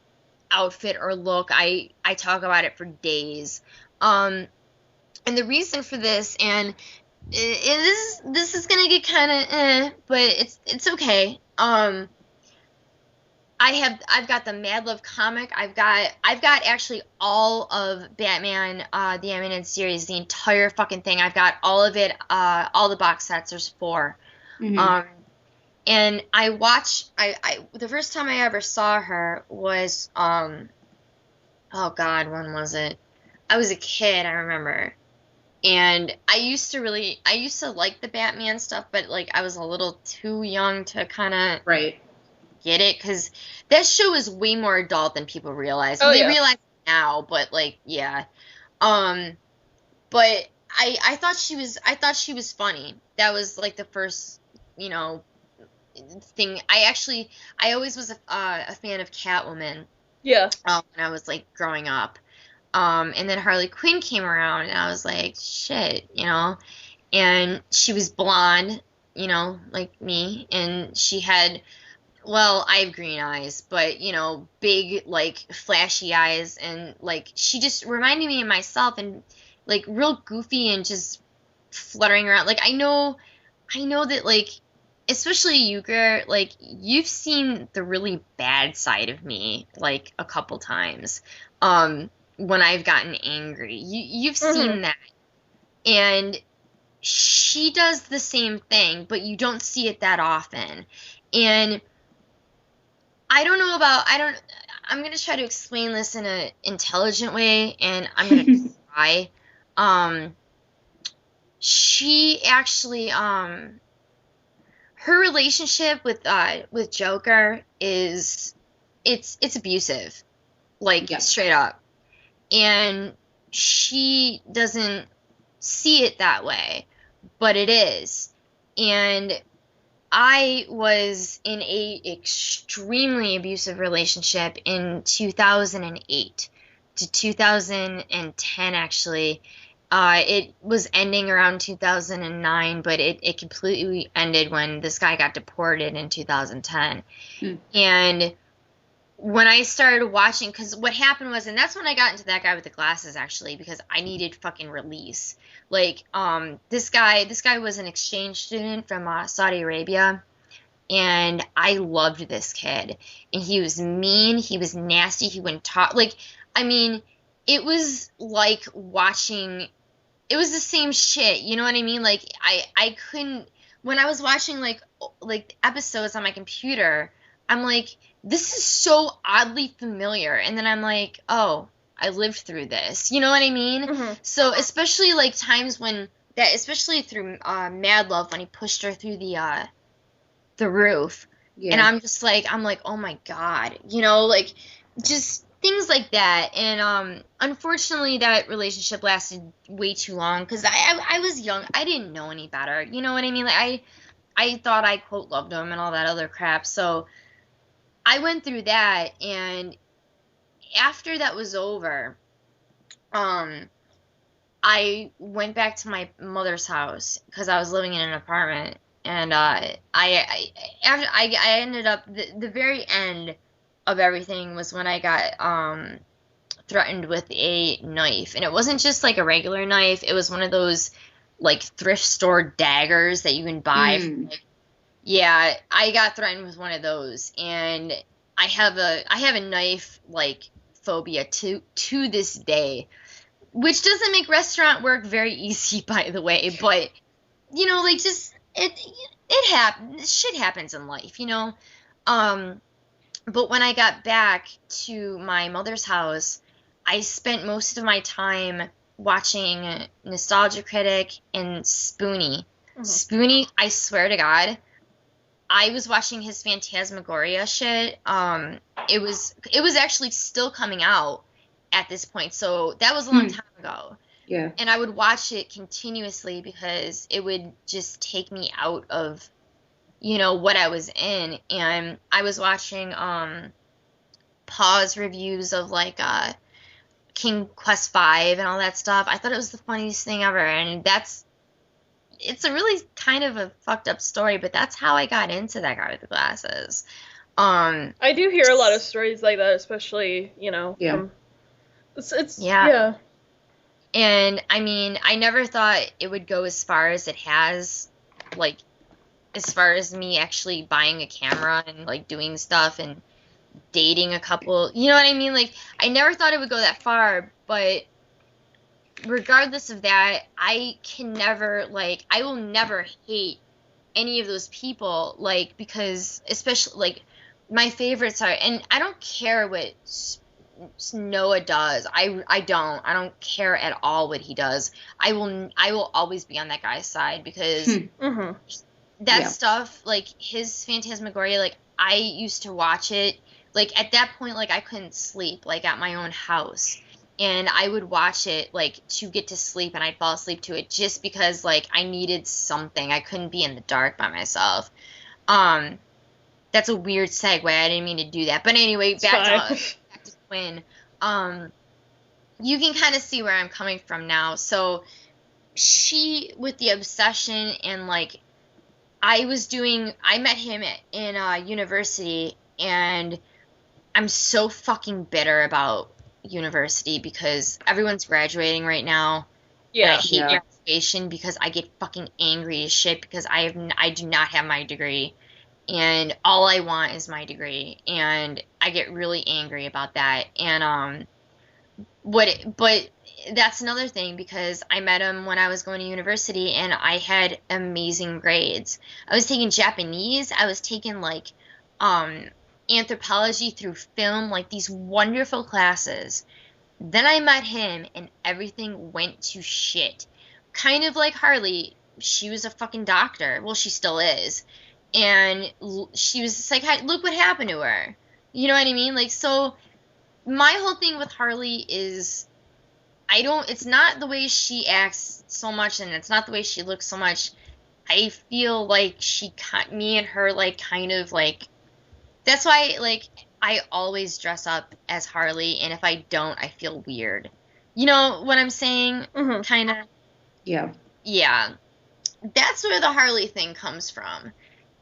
outfit or look, I talk about it for days. And the reason for this, and this is gonna get kind of but it's okay. I've got the Mad Love comic. I've got actually all of Batman, the animated series, the entire fucking thing. I've got all of it, all the box sets. There's 4. Mm-hmm. And I the first time I ever saw her was, oh God, when was it? I was a kid, I remember. And I used to like the Batman stuff, but, like, I was a little too young to kind of Right. get it, because that show is way more adult than people realize. Oh, They yeah. realize it now, but, like, yeah. But I thought she was funny. That was, like, the first, you know, thing. I always was a fan of Catwoman. Yeah. When I was, like, growing up. And then Harley Quinn came around, and I was like, shit, you know. And she was blonde, you know, like me, and she had, well, I have green eyes, but, you know, big, like, flashy eyes, and, like, she just reminded me of myself, and, like, real goofy and just fluttering around. Like, I know that, like, especially you, Greer, like, you've seen the really bad side of me, like, a couple times, when I've gotten angry. You've seen that. And she does the same thing, but you don't see it that often. And I'm going to try to explain this in an intelligent way, and I'm going to try. She actually, her relationship with Joker it's abusive, like, straight up. And she doesn't see it that way, but it is. And I was in a extremely abusive relationship in 2008 to 2010, actually. It was ending around 2009, but it completely ended when this guy got deported in 2010. And when I started watching, because what happened was, and that's when I got into That Guy with the Glasses, actually, because I needed fucking release. Like, this guy was an exchange student from Saudi Arabia, and I loved this kid. And he was mean, he was nasty, he wouldn't talk. Like, I mean, it was like watching, it was the same shit, you know what I mean? Like, I couldn't, when I was watching, like episodes on my computer, I'm like, this is so oddly familiar. And then I'm like, oh, I lived through this. You know what I mean? Mm-hmm. So especially, like, times when that, especially through Mad Love, when he pushed her through the roof. Yeah. And I'm like, oh my God. You know, like, just things like that. And unfortunately, that relationship lasted way too long, because I was young. I didn't know any better. You know what I mean? Like, I thought I, quote, loved him and all that other crap. So I went through that, and after that was over, I went back to my mother's house, because I was living in an apartment, and I ended up, the very end of everything was when I got threatened with a knife, and it wasn't just like a regular knife, it was one of those, like, thrift store daggers that you can buy from, like, yeah, I got threatened with one of those, and I have a knife like phobia to this day, which doesn't make restaurant work very easy, by the way. But you know, like just it happens. Shit happens in life, you know. But when I got back to my mother's house, I spent most of my time watching Nostalgia Critic and Spoonie. Spoonie, I swear to God, I was watching his Phantasmagoria shit. It was actually still coming out at this point, so that was a long time ago. Yeah. And I would watch it continuously because it would just take me out of, you know, what I was in. And I was watching Pause reviews of like King Quest 5 and all that stuff. I thought it was the funniest thing ever, and it's a really kind of a fucked up story, but that's how I got into that guy with the glasses. I do hear a lot of stories like that, especially, you know. Yeah. Yeah. And I mean, I never thought it would go as far as it has, like, as far as me actually buying a camera and like doing stuff and dating a couple, you know what I mean? Like, I never thought it would go that far, but regardless of that, I will never hate any of those people, like, because especially, like, my favorites are, and I don't care what Noah does. I don't care at all what he does. I will always be on that guy's side because that stuff, like his Phantasmagoria, like I used to watch it, like at that point, like I couldn't sleep, like at my own house, and I would watch it like to get to sleep, and I'd fall asleep to it just because like I needed something. I couldn't be in the dark by myself. That's a weird segue. I didn't mean to do that, but anyway, back to Quinn. You can kind of see where I'm coming from now. So she, with the obsession, and like I met him in university, and I'm so fucking bitter about university because everyone's graduating right now. Yeah. And I hate graduation because I get fucking angry as shit because I do not have my degree. And all I want is my degree, and I get really angry about that. And but that's another thing because I met him when I was going to university, and I had amazing grades. I was taking Japanese, I was taking like anthropology through film, like these wonderful classes. Then I met him, and everything went to shit. Kind of like Harley, she was a fucking doctor. Well, she still is. And she was just like, look what happened to her. You know what I mean? Like, so my whole thing with Harley is it's not the way she acts so much, and it's not the way she looks so much. I feel like me and her, like, kind of, like, that's why, like, I always dress up as Harley, and if I don't, I feel weird. You know what I'm saying? Kind of. Yeah. Yeah. That's where the Harley thing comes from.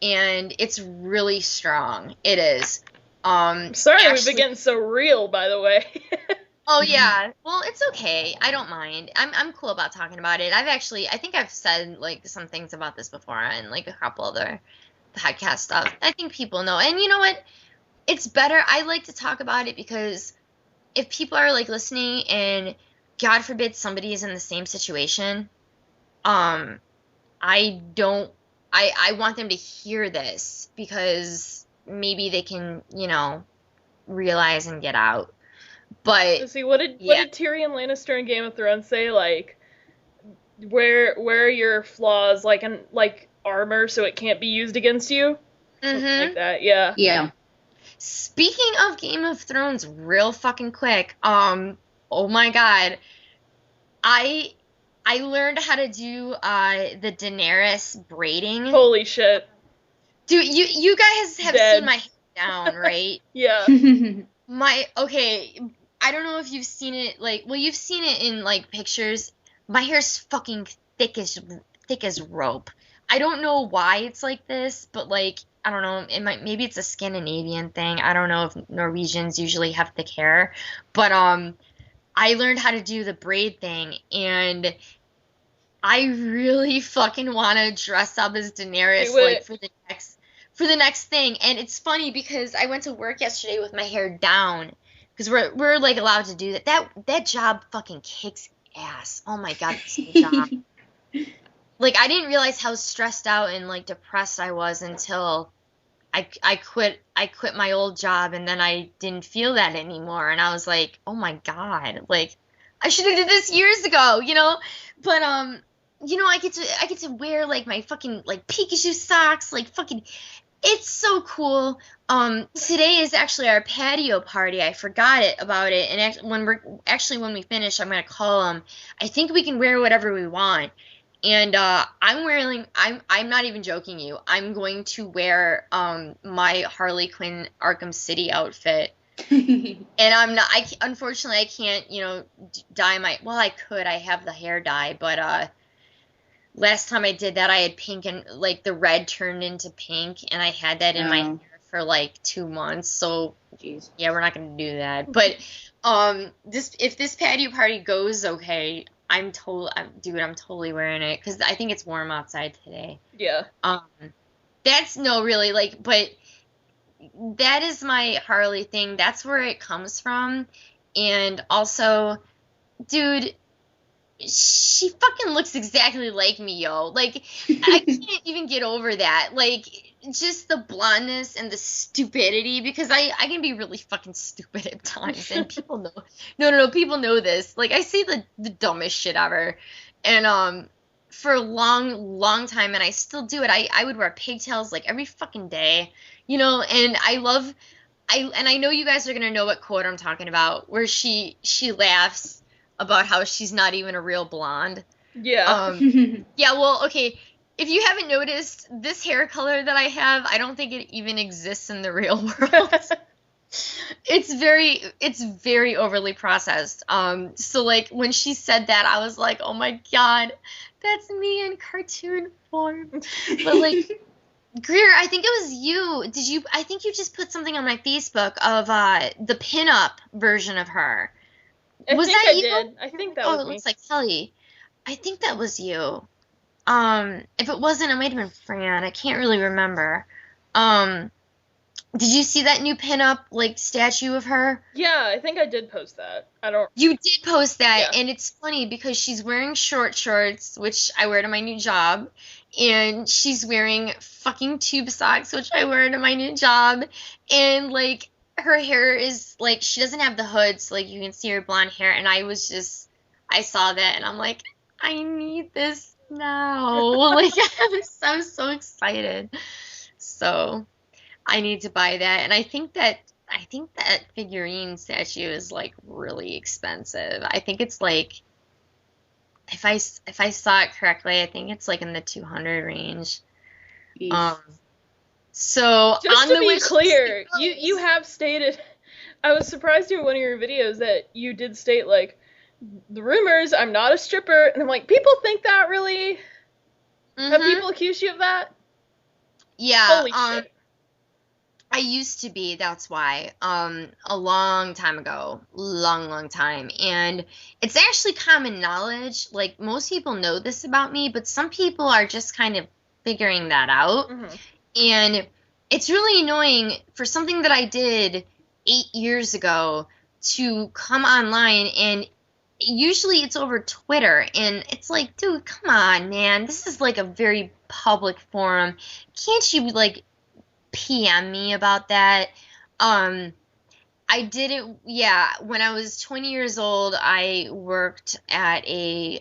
And it's really strong. It is. Sorry, we've been getting so real, by the way. Oh yeah. Well, it's okay. I don't mind. I'm cool about talking about it. I think I've said like some things about this before and like a couple other podcast stuff. I think people know. And you know what? It's better. I like to talk about it because if people are like listening and God forbid somebody is in the same situation, I want them to hear this because maybe they can, you know, realize and get out. But see, what did Tyrion Lannister in Game of Thrones say? Like, wear your flaws like armor so it can't be used against you. Something like that. Yeah. Yeah. Speaking of Game of Thrones, real fucking quick. Oh my god, I learned how to do the Daenerys braiding. Holy shit. Dude, you guys have seen my hair down, right? Yeah. I don't know if you've seen it, like, well, you've seen it in, like, pictures. My hair's fucking thick as rope. I don't know why it's like this, but, like, I don't know, maybe it's a Scandinavian thing. I don't know if Norwegians usually have thick hair, but, I learned how to do the braid thing, and I really fucking want to dress up as Daenerys, like, for the next thing. And it's funny because I went to work yesterday with my hair down because we're like allowed to do that. That job fucking kicks ass. Oh my god, this job. Like, I didn't realize how stressed out and like depressed I was until I quit my old job, and then I didn't feel that anymore, and I was like, oh my god, like I should have did this years ago, you know. But you know, I get to wear like my fucking like Pikachu socks, like fucking, it's so cool. Today is actually our patio party. I forgot about it, and when we finish, I'm gonna call them. I think we can wear whatever we want. And I'm not even joking you. I'm going to wear my Harley Quinn Arkham City outfit. And unfortunately I can't, you know, dye well, I could. I have the hair dye, but last time I did that I had pink, and like the red turned into pink, and I had that in my hair for like 2 months. So jeez. Yeah, we're not going to do that. But if this patio party goes okay, I'm totally wearing it because I think it's warm outside today. Yeah. That's no, really, like, but that is my Harley thing. That's where it comes from. And also, dude, she fucking looks exactly like me, yo. Like, I can't even get over that. Like, just the blondness and the stupidity, because I can be really fucking stupid at times, and people know. No, people know this. Like, I say the dumbest shit ever, and for a long time, and I still do it. I would wear pigtails like every fucking day, you know. And I know you guys are gonna know what quote I'm talking about, where she laughs about how she's not even a real blonde. Yeah. Yeah. Well, okay. If you haven't noticed, this hair color that I have, I don't think it even exists in the real world. It's very overly processed. So like when she said that, I was like, oh my god, that's me in cartoon form. But like, Greer, I think it was you. I think you just put something on my Facebook of the pinup version of her. I think that I you? did. I think that was me. Oh, it looks like Kelley. I think that was you. If it wasn't, it might have been Fran. I can't really remember. Did you see that new pinup, like, statue of her? Yeah, I think I did post that. You did post that, Yeah. and it's funny because she's wearing short shorts, which I wear to my new job, and she's wearing fucking tube socks, which I wear to my new job, and, like, her hair is, like, she doesn't have the hood, so, like, you can see her blonde hair, and I saw that, and I'm like, I need this now. Like, I'm so excited. So I need to buy that, and I think that figurine statue is like really expensive. I think it's like, if I saw it correctly, I think it's like in the 200 range. So just on to the be clear, you have stated, I was surprised in one of your videos that you did state, like, the rumors, I'm not a stripper, and I'm like, people think that, really? Have people accused you of that? Yeah. Holy shit. I used to be, that's why, a long time ago, long time, and it's actually common knowledge, like, most people know this about me, but some people are just kind of figuring that out, and it's really annoying for something that I did 8 years ago to come online, and usually it's over Twitter, and it's like, dude, come on, man, this is like a very public forum, can't you, like, PM me about that? I did it, yeah, when I was 20 years old, I worked at a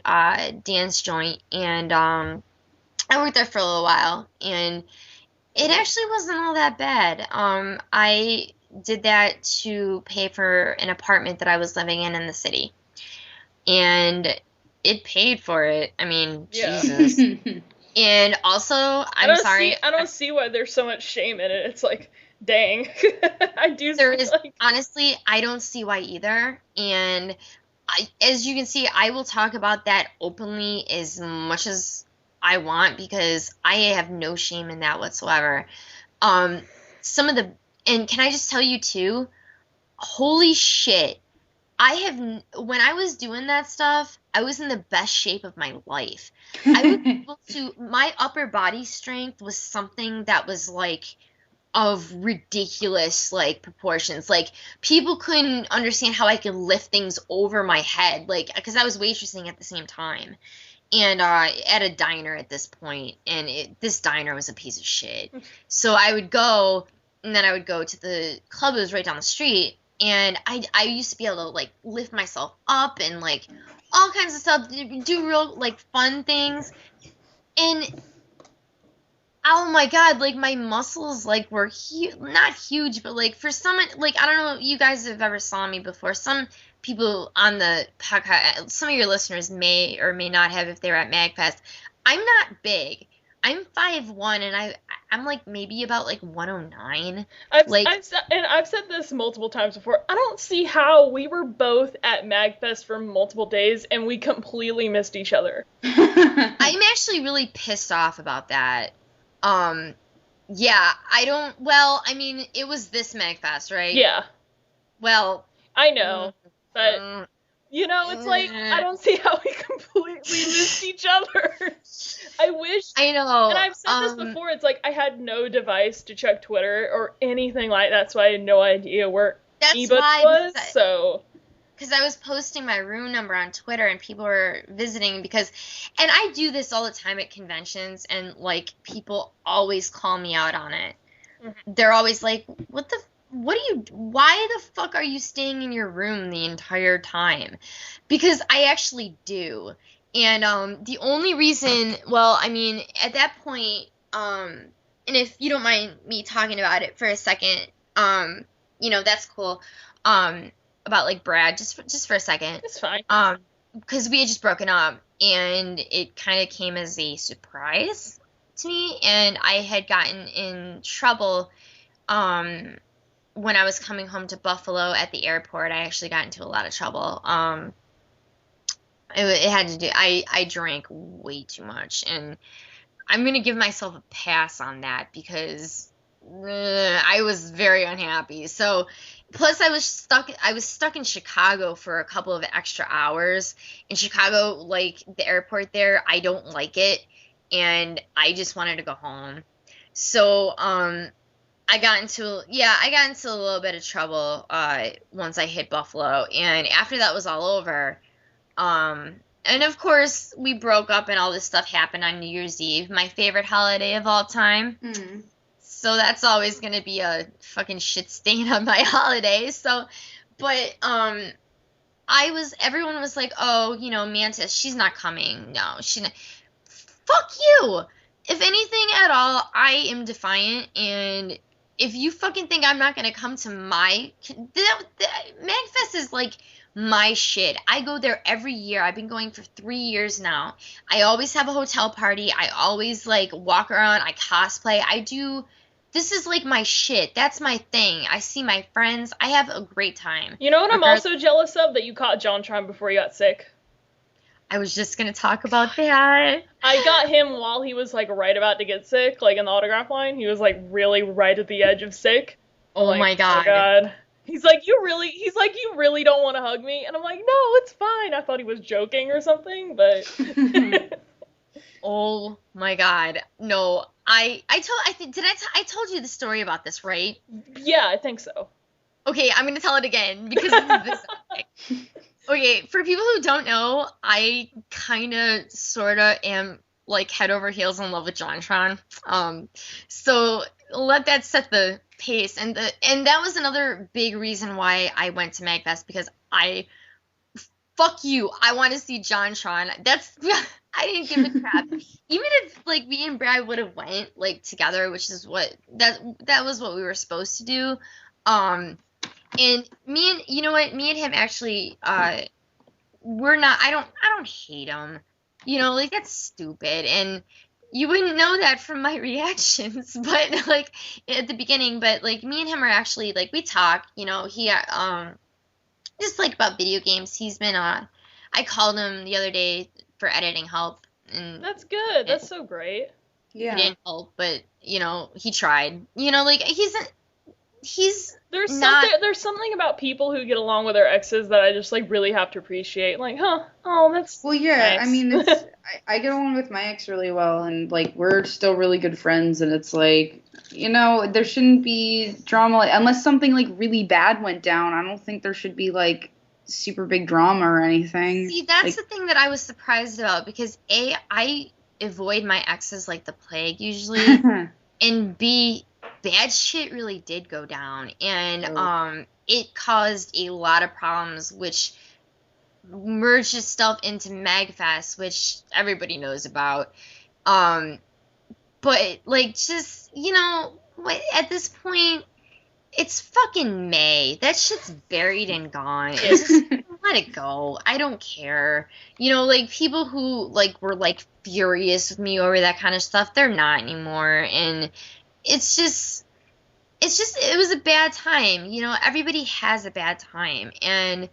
dance joint, and I worked there for a little while, and it actually wasn't all that bad. I did that to pay for an apartment that I was living in the city. And it paid for it. I mean, Yeah. Jesus. And also, I'm sorry. I don't see why there's so much shame in it. It's like, dang. I do. There is, honestly, I don't see why either. And as you can see, I will talk about that openly as much as I want because I have no shame in that whatsoever. And can I just tell you too, holy shit. When I was doing that stuff, I was in the best shape of my life. I was able to, my upper body strength was something that was like of ridiculous, like, proportions. Like, people couldn't understand how I could lift things over my head, like, because I was waitressing at the same time. And at a diner at this point, and this diner was a piece of shit. So I would go, and then I would go to the club that was right down the street, and I used to be able to, like, lift myself up and, like, all kinds of stuff, do real, like, fun things. And oh my god, like, my muscles, like, were not huge, but, like, for some, like, I don't know if you guys have ever saw me before. Some people on the podcast, some of your listeners may or may not have if they were at MagFest. I'm not big. I'm 5'1", and I'm like maybe about like 109. I've said this multiple times before. I don't see how we were both at MagFest for multiple days and we completely missed each other. I'm actually really pissed off about that. Yeah, I mean, it was this MagFest, right? Yeah. Well, I know, but you know, it's like I don't see how we completely missed each other. I wish. I know. And I've said this before. It's like I had no device to check Twitter or anything like that, so I had no idea where eBooks was. So. Because I was posting my room number on Twitter and people were visiting and I do this all the time at conventions, and like people always call me out on it. Mm-hmm. They're always like, why the fuck are you staying in your room the entire time? Because I actually do. And the only reason, well, I mean, at that point, and if you don't mind me talking about it for a second, you know, that's cool. About like Brad, just for a second. It's fine. Because we had just broken up, and it kind of came as a surprise to me, and I had gotten in trouble, when I was coming home to Buffalo at the airport. I actually got into a lot of trouble. It had to do, I drank way too much, and I'm going to give myself a pass on that because I was very unhappy. So, plus I was stuck in Chicago for a couple of extra hours. In Chicago, like, the airport there, I don't like it, and I just wanted to go home. So, I got into a little bit of trouble once I hit Buffalo, and after that was all over, and of course we broke up and all this stuff happened on New Year's Eve, my favorite holiday of all time. Mm. So that's always gonna be a fucking shit stain on my holiday. So, but everyone was like, oh, you know, Mantis, she's not coming. No, she's not. Fuck you. If anything at all, I am defiant, and if you fucking think I'm not gonna come to MagFest is like my shit. I go there every year. I've been going for 3 years now. I always have a hotel party. I always like walk around. I cosplay. This is like my shit. That's my thing. I see my friends. I have a great time. You know what I'm also jealous of? That you caught JonTron before he got sick. I was just going to talk about that. I got him while he was, like, right about to get sick, like, in the autograph line. He was, like, really right at the edge of sick. Oh, my God. Oh, God. He's like, you really don't want to hug me? And I'm like, no, it's fine. I thought he was joking or something, but... Oh, my God. No, I told you the story about this, right? Yeah, I think so. Okay, I'm going to tell it again, because this is Okay, for people who don't know, I kind of, sort of am, like, head over heels in love with JonTron. So let that set the pace. And that was another big reason why I went to MagFest, because fuck you, I want to see JonTron. I didn't give a crap. Even if, like, me and Brad would have went, like, together, which is that was what we were supposed to do. And you know what, me and him actually, we're not, I don't hate him, you know, like, that's stupid, and you wouldn't know that from my reactions, but, like, at the beginning, but, like, me and him are actually, like, we talk, you know, he, just, like, about video games. He's been, I called him the other day for editing help, and that's good, that's so great. Yeah. He didn't help, but, you know, he tried, you know, like, There's there's something about people who get along with their exes that I just like really have to appreciate. Like, that's Well, yeah, nice. I mean, I get along with my ex really well, and like we're still really good friends, and it's like, there shouldn't be drama unless something like really bad went down. I don't think there should be like super big drama or anything. See, that's the thing that I was surprised about, because A, I avoid my exes like the plague usually, and B, bad shit really did go down, and it caused a lot of problems, which merged itself into MagFest, which everybody knows about. But like, just at this point, it's fucking May. That shit's buried and gone. Just let it go. I don't care. Like people who like were like furious with me over that kind of stuff, they're not anymore, and it was a bad time. Everybody has a bad time, and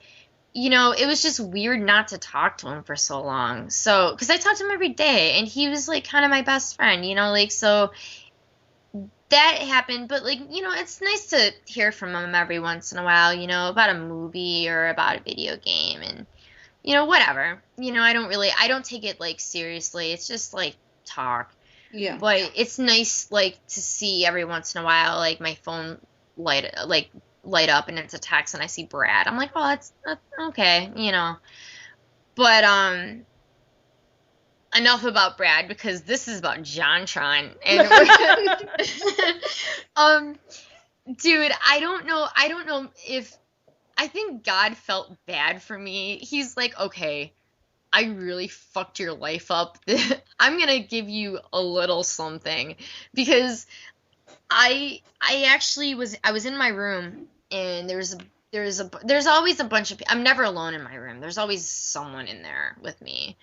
it was just weird not to talk to him for so long. So, because I talked to him every day, and he was like kind of my best friend, so that happened. But like, it's nice to hear from him every once in a while, about a movie or about a video game, and whatever. I don't take it like seriously. It's just like talk. Yeah. But it's nice like to see every once in a while like my phone light up and it's a text and I see Brad. I'm like, oh, that's okay, But enough about Brad, because this is about JonTron. And dude, I don't know if I think God felt bad for me. He's like, okay, I really fucked your life up. I'm gonna give you a little something, because I was in my room, and there's always a bunch of, I'm never alone in my room. There's always someone in there with me,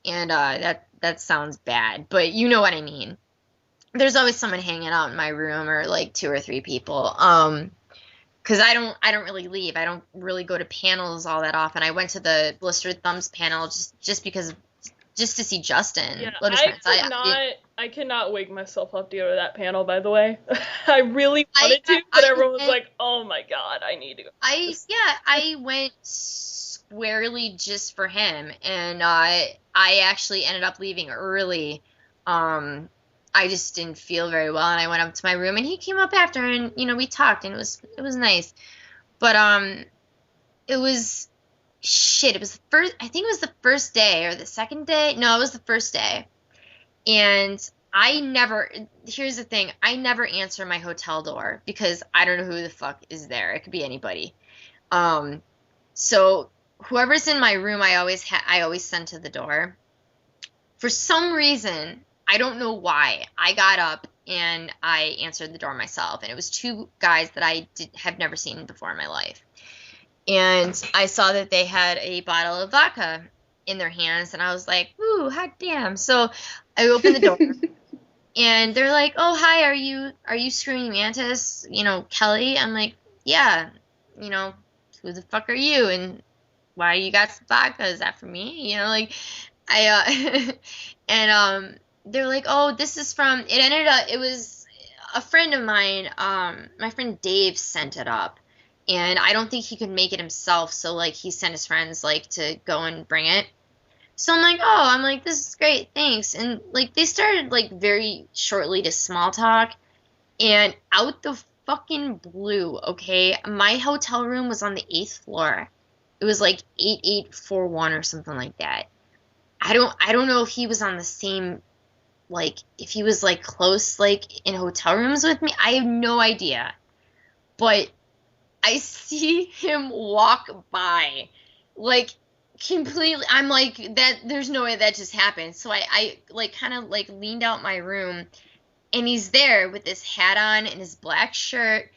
and that sounds bad, but you know what I mean. There's always someone hanging out in my room, or like 2 or 3 people. Because I don't really leave. I don't really go to panels all that often. I went to the Blistered Thumbs panel just because, just to see Justin. Yeah, Lotus Prince. I cannot wake myself up to go to that panel, by the way. I really wanted to, but everyone was like, oh my god, I need to go. I went squarely just for him, and I actually ended up leaving early. I just didn't feel very well, and I went up to my room, and he came up after, and we talked, and it was nice. But it was shit. It was the first, I think it was the first day or the second day. No, it was the first day. And here's the thing, I never answer my hotel door, because I don't know who the fuck is there. It could be anybody. So whoever's in my room, I always send to the door. For some reason, I don't know why, I got up and I answered the door myself, and it was 2 guys that I have never seen before in my life. And I saw that they had a bottle of vodka in their hands, and I was like, ooh, hot damn. So I opened the door, and they're like, oh, hi, are you ScreamingMantis, Kelley? I'm like, yeah, who the fuck are you, and why you got some vodka? Is that for me? And they're like, oh, this is from, it was a friend of mine, my friend Dave sent it up, and I don't think he could make it himself, so, like, he sent his friends, like, to go and bring it. So I'm like, this is great, thanks, and, like, they started, like, very shortly to small talk, and out the fucking blue, okay, my hotel room was on the 8th floor. It was, like, 8841 or something like that. I don't know if he was on the same, like, if he was, like, close, like, in hotel rooms with me. I have no idea. But I see him walk by, like, completely, I'm like, that, there's no way that just happened. So I like, kind of, like, leaned out my room, and he's there with his hat on and his black shirt,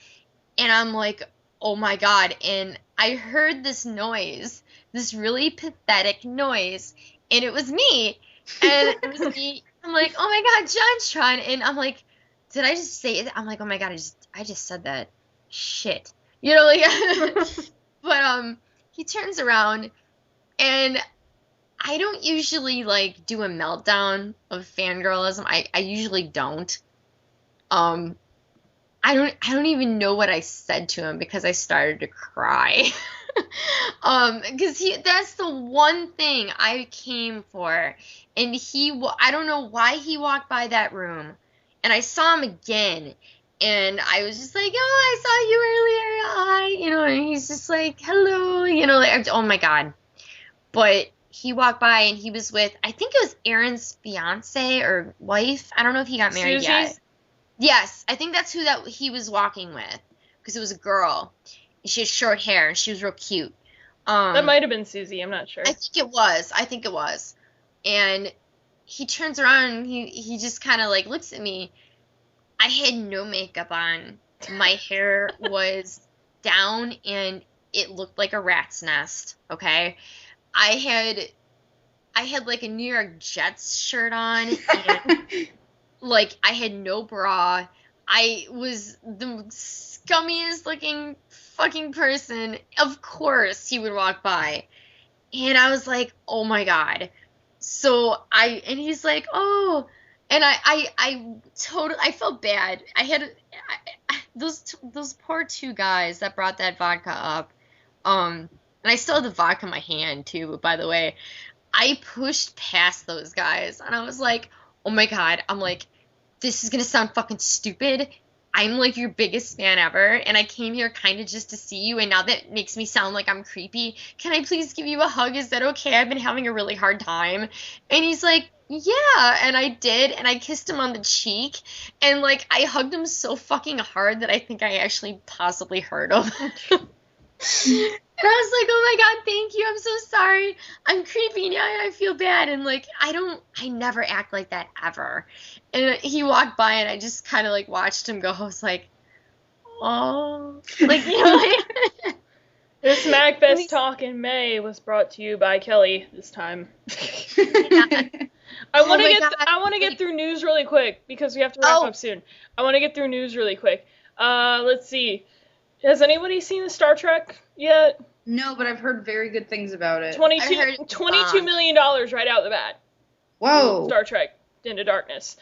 and I'm like, oh my god, and I heard this noise, this really pathetic noise, and it was me, and it was me. I'm like, oh my god, JonTron, and I'm like, did I just say it? I'm like, oh my god, I just said that. Shit. Like, but, he turns around, and I don't usually, like, do a meltdown of fangirlism. I usually don't. I don't even know what I said to him because I started to cry. Because that's the one thing I came for, and I don't know why he walked by that room, and I saw him again, and I was just like, oh, I saw you earlier, hi, and he's just like, hello, like, oh my god. But he walked by, and he was with, I think it was Aaron's fiance or wife. I don't know if he got married yet. Yes, I think that's who that he was walking with, because it was a girl. She had short hair, and she was real cute. That might have been Susie. I'm not sure. I think it was. And he turns around, and he just kind of, like, looks at me. I had no makeup on. My hair was down, and it looked like a rat's nest, okay? I had like, a New York Jets shirt on, and, like, I had no bra. I was the scummiest looking fucking person. Of course he would walk by. And I was like, oh my god. So and he's like, oh, and I felt bad. Those poor two guys that brought that vodka up. And I still had the vodka in my hand too, by the way. I pushed past those guys, and I was like, oh my god. I'm like, this is gonna sound fucking stupid. I'm, like, your biggest fan ever, and I came here kind of just to see you, and now that makes me sound like I'm creepy. Can I please give you a hug? Is that okay? I've been having a really hard time. And he's like, yeah, and I did, and I kissed him on the cheek, and, like, I hugged him so fucking hard that I think I actually possibly hurt him. And I was like, oh my god, thank you, I'm so sorry. I'm creepy, and I feel bad. And, like, I never act like that ever. And he walked by, and I just kind of, like, watched him go. I was like, oh. Like, like. This MacBest Talk in May was brought to you by Kelley this time. Yeah. I want to get through news really quick, because we have to wrap up soon. I want to get through news really quick. Let's see. Has anybody seen the Star Trek yet? No, but I've heard very good things about it. $22 million right out the bat. Whoa. Star Trek Into Darkness.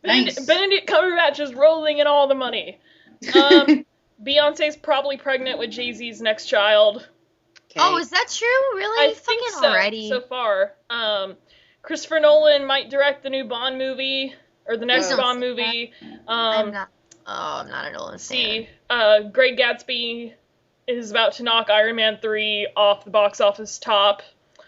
Nice. Benedict Cumberbatch is rolling in all the money. Beyonce's probably pregnant with Jay-Z's next child. Okay. Oh, is that true? Really? I think fucking so, already. so far. Christopher Nolan might direct the new Bond movie, or the next Bond movie. I'm not a Nolan fan. Great Gatsby is about to knock Iron Man 3 off the box office top.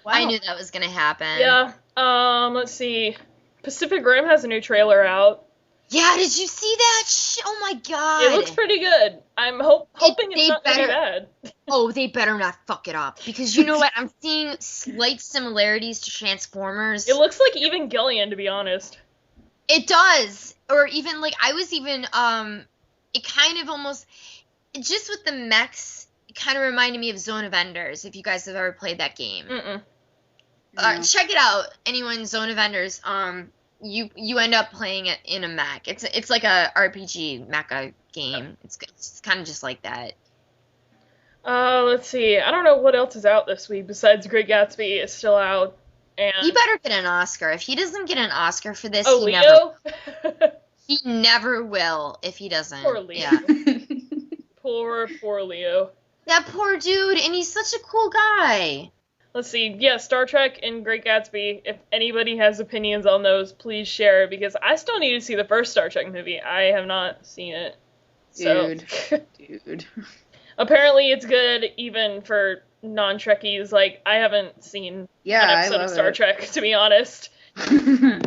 Wow. I knew that was going to happen. Yeah. Let's see. Pacific Rim has a new trailer out. Yeah, did you see that? Oh my god. It looks pretty good. I'm hoping it's not too bad. Oh, they better not fuck it up. Because you know what? I'm seeing slight similarities to Transformers. It looks like Evangelion, to be honest. It does. Or even, like, I was even, it kind of almost, just with the mechs, it kind of reminded me of Zone of Enders, if you guys have ever played that game. Mm-mm. Check it out, anyone, Zone of Enders. You end up playing it in a mech. It's like a RPG mecha game. It's kind of just like that. Let's see. I don't know what else is out this week besides Great Gatsby is still out. And He better get an Oscar. If he doesn't get an Oscar for this, Leo? He never will if he doesn't. Poor Leo. Yeah. Poor Leo. That poor dude, and he's such a cool guy. Let's see. Yeah, Star Trek and Great Gatsby. If anybody has opinions on those, please share, because I still need to see the first Star Trek movie. I have not seen it. Dude. Apparently it's good, even for non-Trekkies. Like, I haven't seen an episode of Star Trek, to be honest. I'm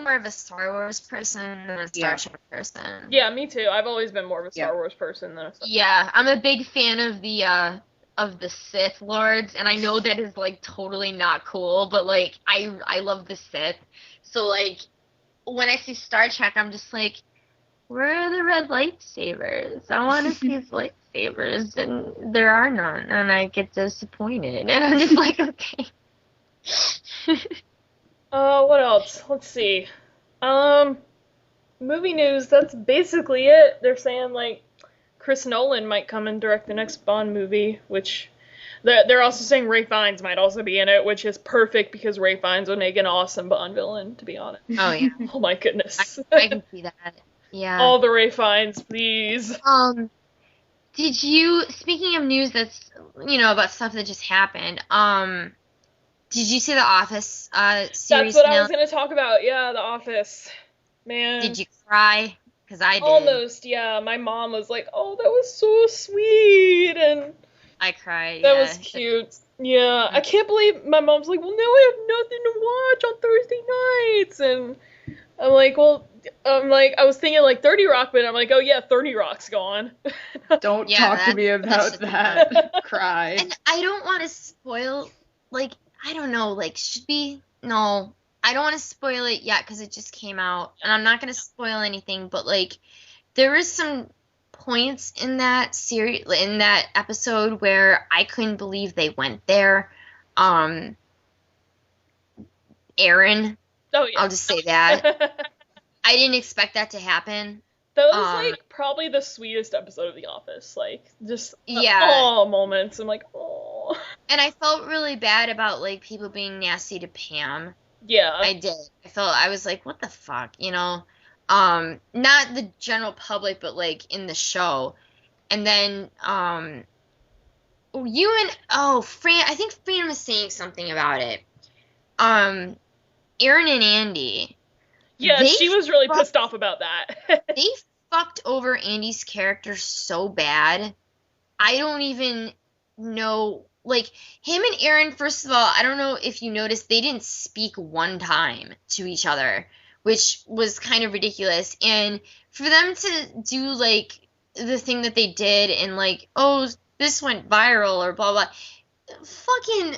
more of a Star Wars person than a Star Trek person. Yeah, me too. I've always been more of a Star Wars person than a Star Trek. Yeah, I'm a big fan of the Sith Lords, and I know that is, like, totally not cool, but, like, I love the Sith. So, like, when I see Star Trek, I'm just like, where are the red lightsabers? I want to see his lightsabers, and there are none, and I get disappointed. And I'm just like, okay. What else? Let's see. Movie news, that's basically it. They're saying, like, Chris Nolan might come and direct the next Bond movie, which they're also saying Ralph Fiennes might also be in it, which is perfect because Ralph Fiennes would make an awesome Bond villain, to be honest. Oh, yeah. Oh, my goodness. I can see that. Yeah. All the Ray Fiennes, please. Did you, speaking of news that's, about stuff that just happened, did you see The Office series That's what finale? I was going to talk about. Yeah, The Office. Man. Did you cry? Because I did. Almost, yeah. My mom was like, oh, that was so sweet. And I cried, that was cute. Yeah. I can't believe my mom's like, well, now I have nothing to watch on Thursday nights. And I'm like, I was thinking like 30 Rock, but I'm like, oh yeah, 30 Rock's gone. Don't talk to me about that. Cry. And I don't want to spoil, like, I don't know, like, no, I don't want to spoil it yet because it just came out, and I'm not going to spoil anything, but, like, there was some points in that series, in that episode where I couldn't believe they went there. Aaron. Oh, yeah. I'll just say that. I didn't expect that to happen. That was, like, probably the sweetest episode of The Office. Like, just, moments. I'm like, oh. And I felt really bad about, like, people being nasty to Pam. Yeah. I did. I was like, what the fuck, Not the general public, but, like, in the show. And then, Fran, I think Fran was saying something about it. Aaron and Andy. Yeah, she was really pissed off about that. They fucked over Andy's character so bad. I don't even know. Like, him and Aaron, first of all, I don't know if you noticed, they didn't speak one time to each other, which was kind of ridiculous. And for them to do, like, the thing that they did and, like, oh, this went viral or blah, blah. Fucking,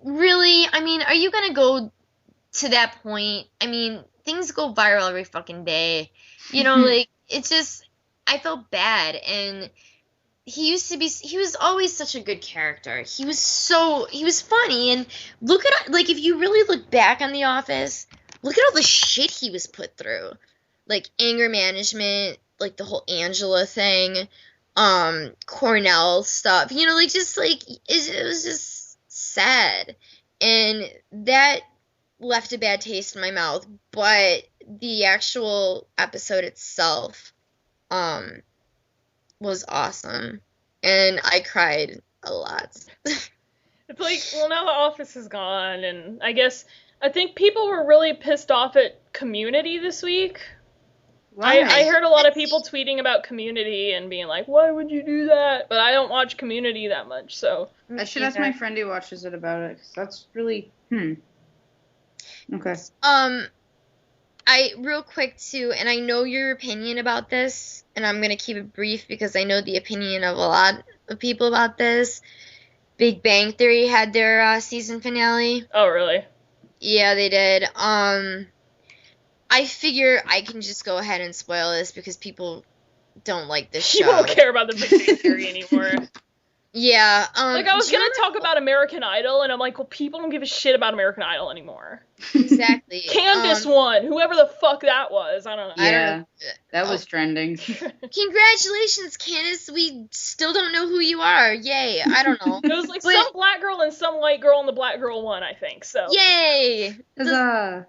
really? I mean, are you gonna go to that point? I mean, things go viral every fucking day. Like, it's just, I felt bad. And he was always such a good character. He was funny. And look at, like, if you really look back on The Office, look at all the shit he was put through. Like, anger management, like, the whole Angela thing, Cornell stuff. Like, just, like, it was just sad. And that left a bad taste in my mouth, but the actual episode itself was awesome, and I cried a lot. It's like, well, now The Office is gone, and I think people were really pissed off at Community this week. I heard a lot of people tweeting about Community and being like, why would you do that? But I don't watch Community that much, so. I should ask my friend who watches it about it, because that's really, Okay. Real quick too, and I know your opinion about this, and I'm gonna keep it brief because I know the opinion of a lot of people about this. Big Bang Theory had their season finale. Oh, really? Yeah, they did. I figure I can just go ahead and spoil this because people don't like this show. People don't care about the Big Bang Theory anymore. Yeah. Like, I was gonna talk about American Idol, and I'm like, well, people don't give a shit about American Idol anymore. Exactly. Candace won, whoever the fuck that was. I don't know. Yeah, that was trending. Congratulations, Candace. We still don't know who you are. Yay. I don't know. It was like some black girl and some white girl, and the black girl won, I think. So. Yay. Huzzah.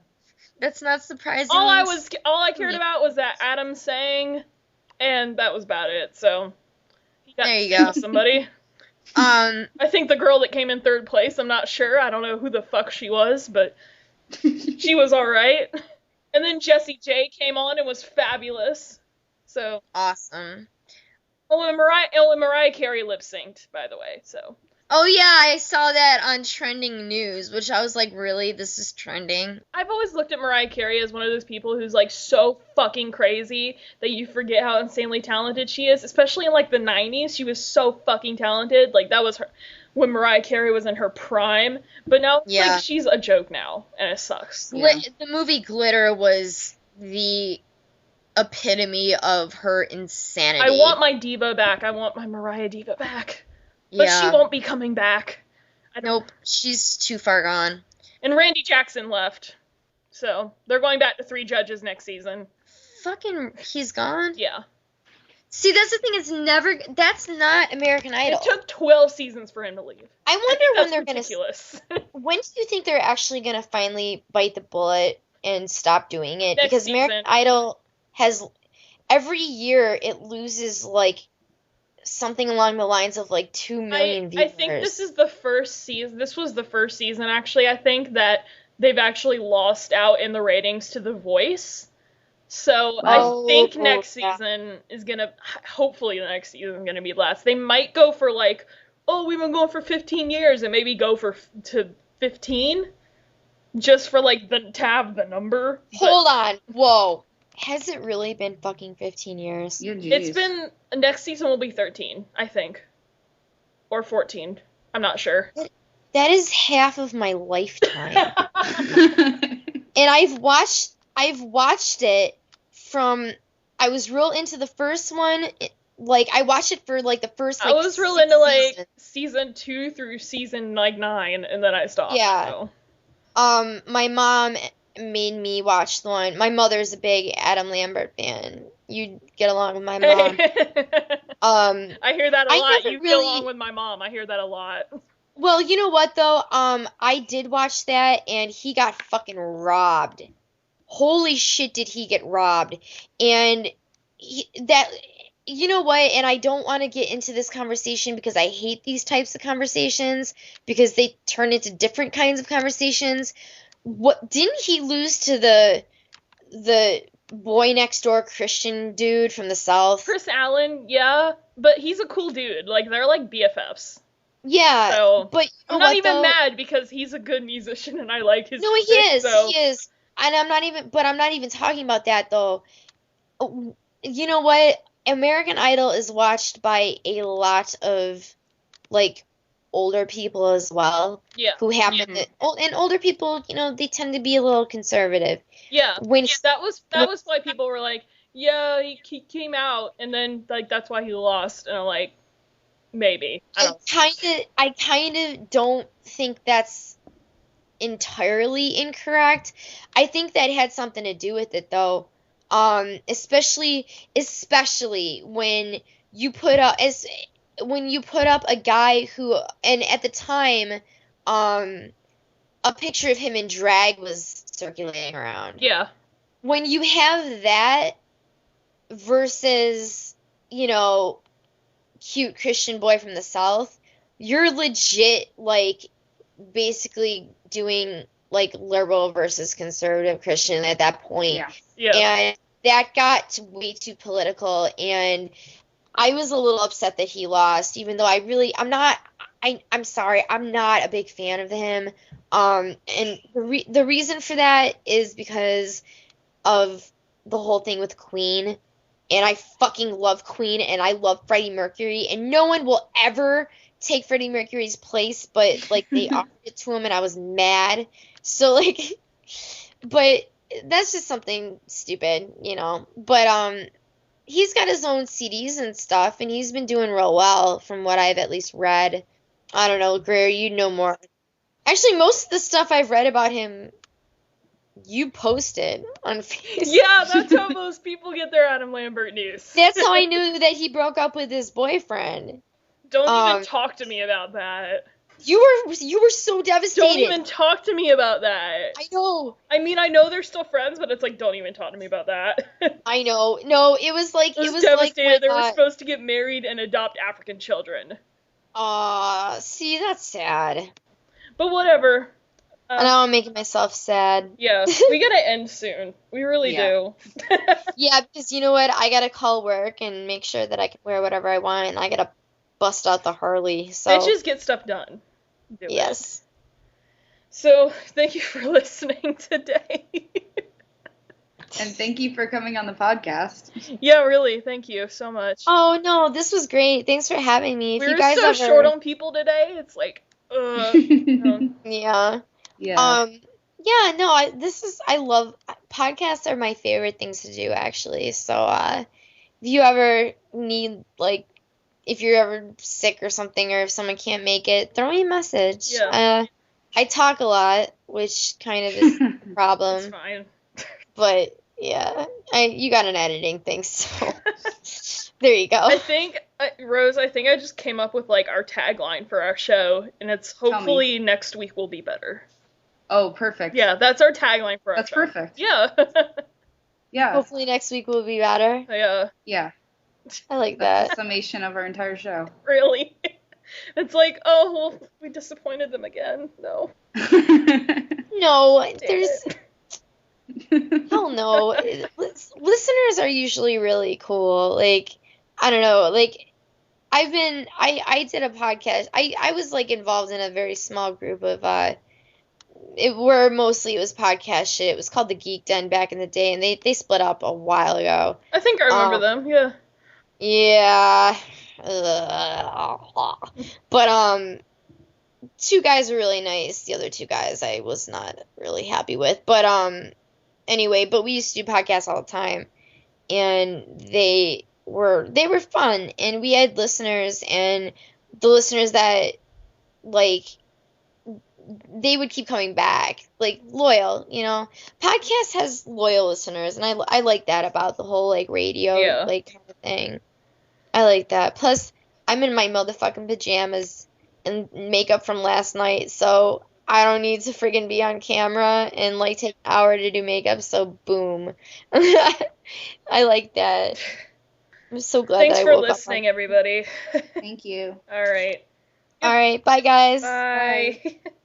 That's not surprising. All I cared about was that Adam sang, and that was about it. So. There you go. Somebody. I think the girl that came in third place, I'm not sure. I don't know who the fuck she was, but she was alright. And then Jessie J came on and was fabulous. So. Awesome. And Mariah Carey lip synced, by the way, so. Oh yeah, I saw that on trending news, which I was like, really? This is trending? I've always looked at Mariah Carey as one of those people who's like so fucking crazy that you forget how insanely talented she is, especially in like the 90s. She was so fucking talented. Like, that was her when Mariah Carey was in her prime, but now it's like she's a joke now, and it sucks. Yeah. The movie Glitter was the epitome of her insanity. I want my diva back. I want my Mariah diva back. But she won't be coming back. Nope, she's too far gone. And Randy Jackson left. So, they're going back to 3 judges next season. Fucking, he's gone? Yeah. See, that's the thing, that's not American Idol. It took 12 seasons for him to leave. I wonder when they're ridiculous. When do you think they're actually gonna finally bite the bullet and stop doing it? Next because season. American Idol has, every year it loses like something along the lines of like 2 million viewers. I think this is the first season. This was the first season, actually. I think that they've actually lost out in the ratings to The Voice. So I think next season is gonna. Hopefully, the next season is gonna be less. They might go for like, oh, we've been going for 15 years, and maybe go to 15, just for like to have the number. Hold on, whoa. Has it really been fucking 15 years? Yeah, it's been, next season will be 13, I think. Or 14. I'm not sure. That is half of my lifetime. And I've watched it from, I was real into the first one, like, I watched it for, like, the first, like, I was real into, like, season 2 through season, like, 9, and then I stopped. Yeah. So. My mom made me watch the one. My mother's a big Adam Lambert fan. You get along with my mom. I hear that a lot. You get really... along with my mom. I hear that a lot. Well, you know what, though? I did watch that, and he got fucking robbed. Holy shit, did he get robbed. And you know what, and I don't want to get into this conversation because I hate these types of conversations because they turn into different kinds of conversations. What, didn't he lose to the boy next door Christian dude from the South? Chris Allen, yeah, but he's a cool dude. Like, they're like BFFs. Yeah, so, but I'm not even mad because he's a good musician and I like his music. No, he is. And I'm not even talking about that, though. You know what? American Idol is watched by a lot of, like, older people as well. Yeah. Who happen to, and older people, you know, they tend to be a little conservative. Yeah. That was why people were like, yeah, he came out, and then, like, that's why he lost. And I'm like, maybe. I kind of don't think that's entirely incorrect. I think that had something to do with it, though. Especially when you put up a guy who, and at the time, a picture of him in drag was circulating around. Yeah. When you have that versus, you know, cute Christian boy from the South, you're legit, like, basically doing, like, liberal versus conservative Christian at that point. Yeah. Yeah. And that got way too political, and I was a little upset that he lost, even though I'm sorry, I'm not a big fan of him. And the reason for that is because of the whole thing with Queen. And I fucking love Queen, and I love Freddie Mercury, and no one will ever take Freddie Mercury's place, but, like, they offered it to him, and I was mad. So, like, but that's just something stupid, you know. But, he's got his own CDs and stuff, and he's been doing real well, from what I've at least read. I don't know, Greer, you know more. Actually, most of the stuff I've read about him, you posted on Facebook. Yeah, that's how most people get their Adam Lambert news. That's how I knew that he broke up with his boyfriend. Don't even talk to me about that. You were so devastated. Don't even talk to me about that. I know. I mean, I know they're still friends, but it's like, don't even talk to me about that. I know. No, it was like it was devastated. Like they were supposed to get married and adopt African children. See, that's sad. But whatever. Now I'm making myself sad. Yeah, we gotta end soon. We really do. Yeah, because you know what? I gotta call work and make sure that I can wear whatever I want, and I gotta bust out the Harley. So bitches get stuff done. Yes. So, thank you for listening today. And thank you for coming on the podcast. Yeah, really, thank you so much. Oh, no, this was great. Thanks for having me. We're so short on people today. It's like, Yeah. Yeah. Yeah, no, I love, podcasts are my favorite things to do, actually. So, if you ever need, like, if you're ever sick or something, or if someone can't make it, throw me a message. Yeah. I talk a lot, which kind of is a problem. It's fine. But, yeah, you got an editing thing, so there you go. I think, Rose, I just came up with, like, our tagline for our show, and it's hopefully next week will be better. Oh, perfect. Yeah, that's our tagline for our show. That's perfect. Yeah. Yeah. Hopefully next week will be better. Yeah. Yeah. I like That's that. the summation of our entire show. Really. It's like, oh, well, we disappointed them again. No. No, Damn there's it. hell no. Listeners are usually really cool. Like, I don't know. Like, I did a podcast. I was like involved in a very small group of where mostly it was podcast shit. It was called the Geek Den back in the day, and they split up a while ago. I think I remember them. Yeah. Yeah. But two guys were really nice. The other two guys I was not really happy with. But anyway, but we used to do podcasts all the time, and they were fun, and we had listeners, and the listeners that like they would keep coming back, like loyal, you know. Podcast has loyal listeners, and I like that about the whole like radio like kind of thing. I like that. Plus, I'm in my motherfucking pajamas and makeup from last night, so I don't need to friggin' be on camera and like take an hour to do makeup. So boom, I like that. I'm so glad Thanks that I for woke listening, up. everybody. Thank you. All right. All right, bye guys. Bye.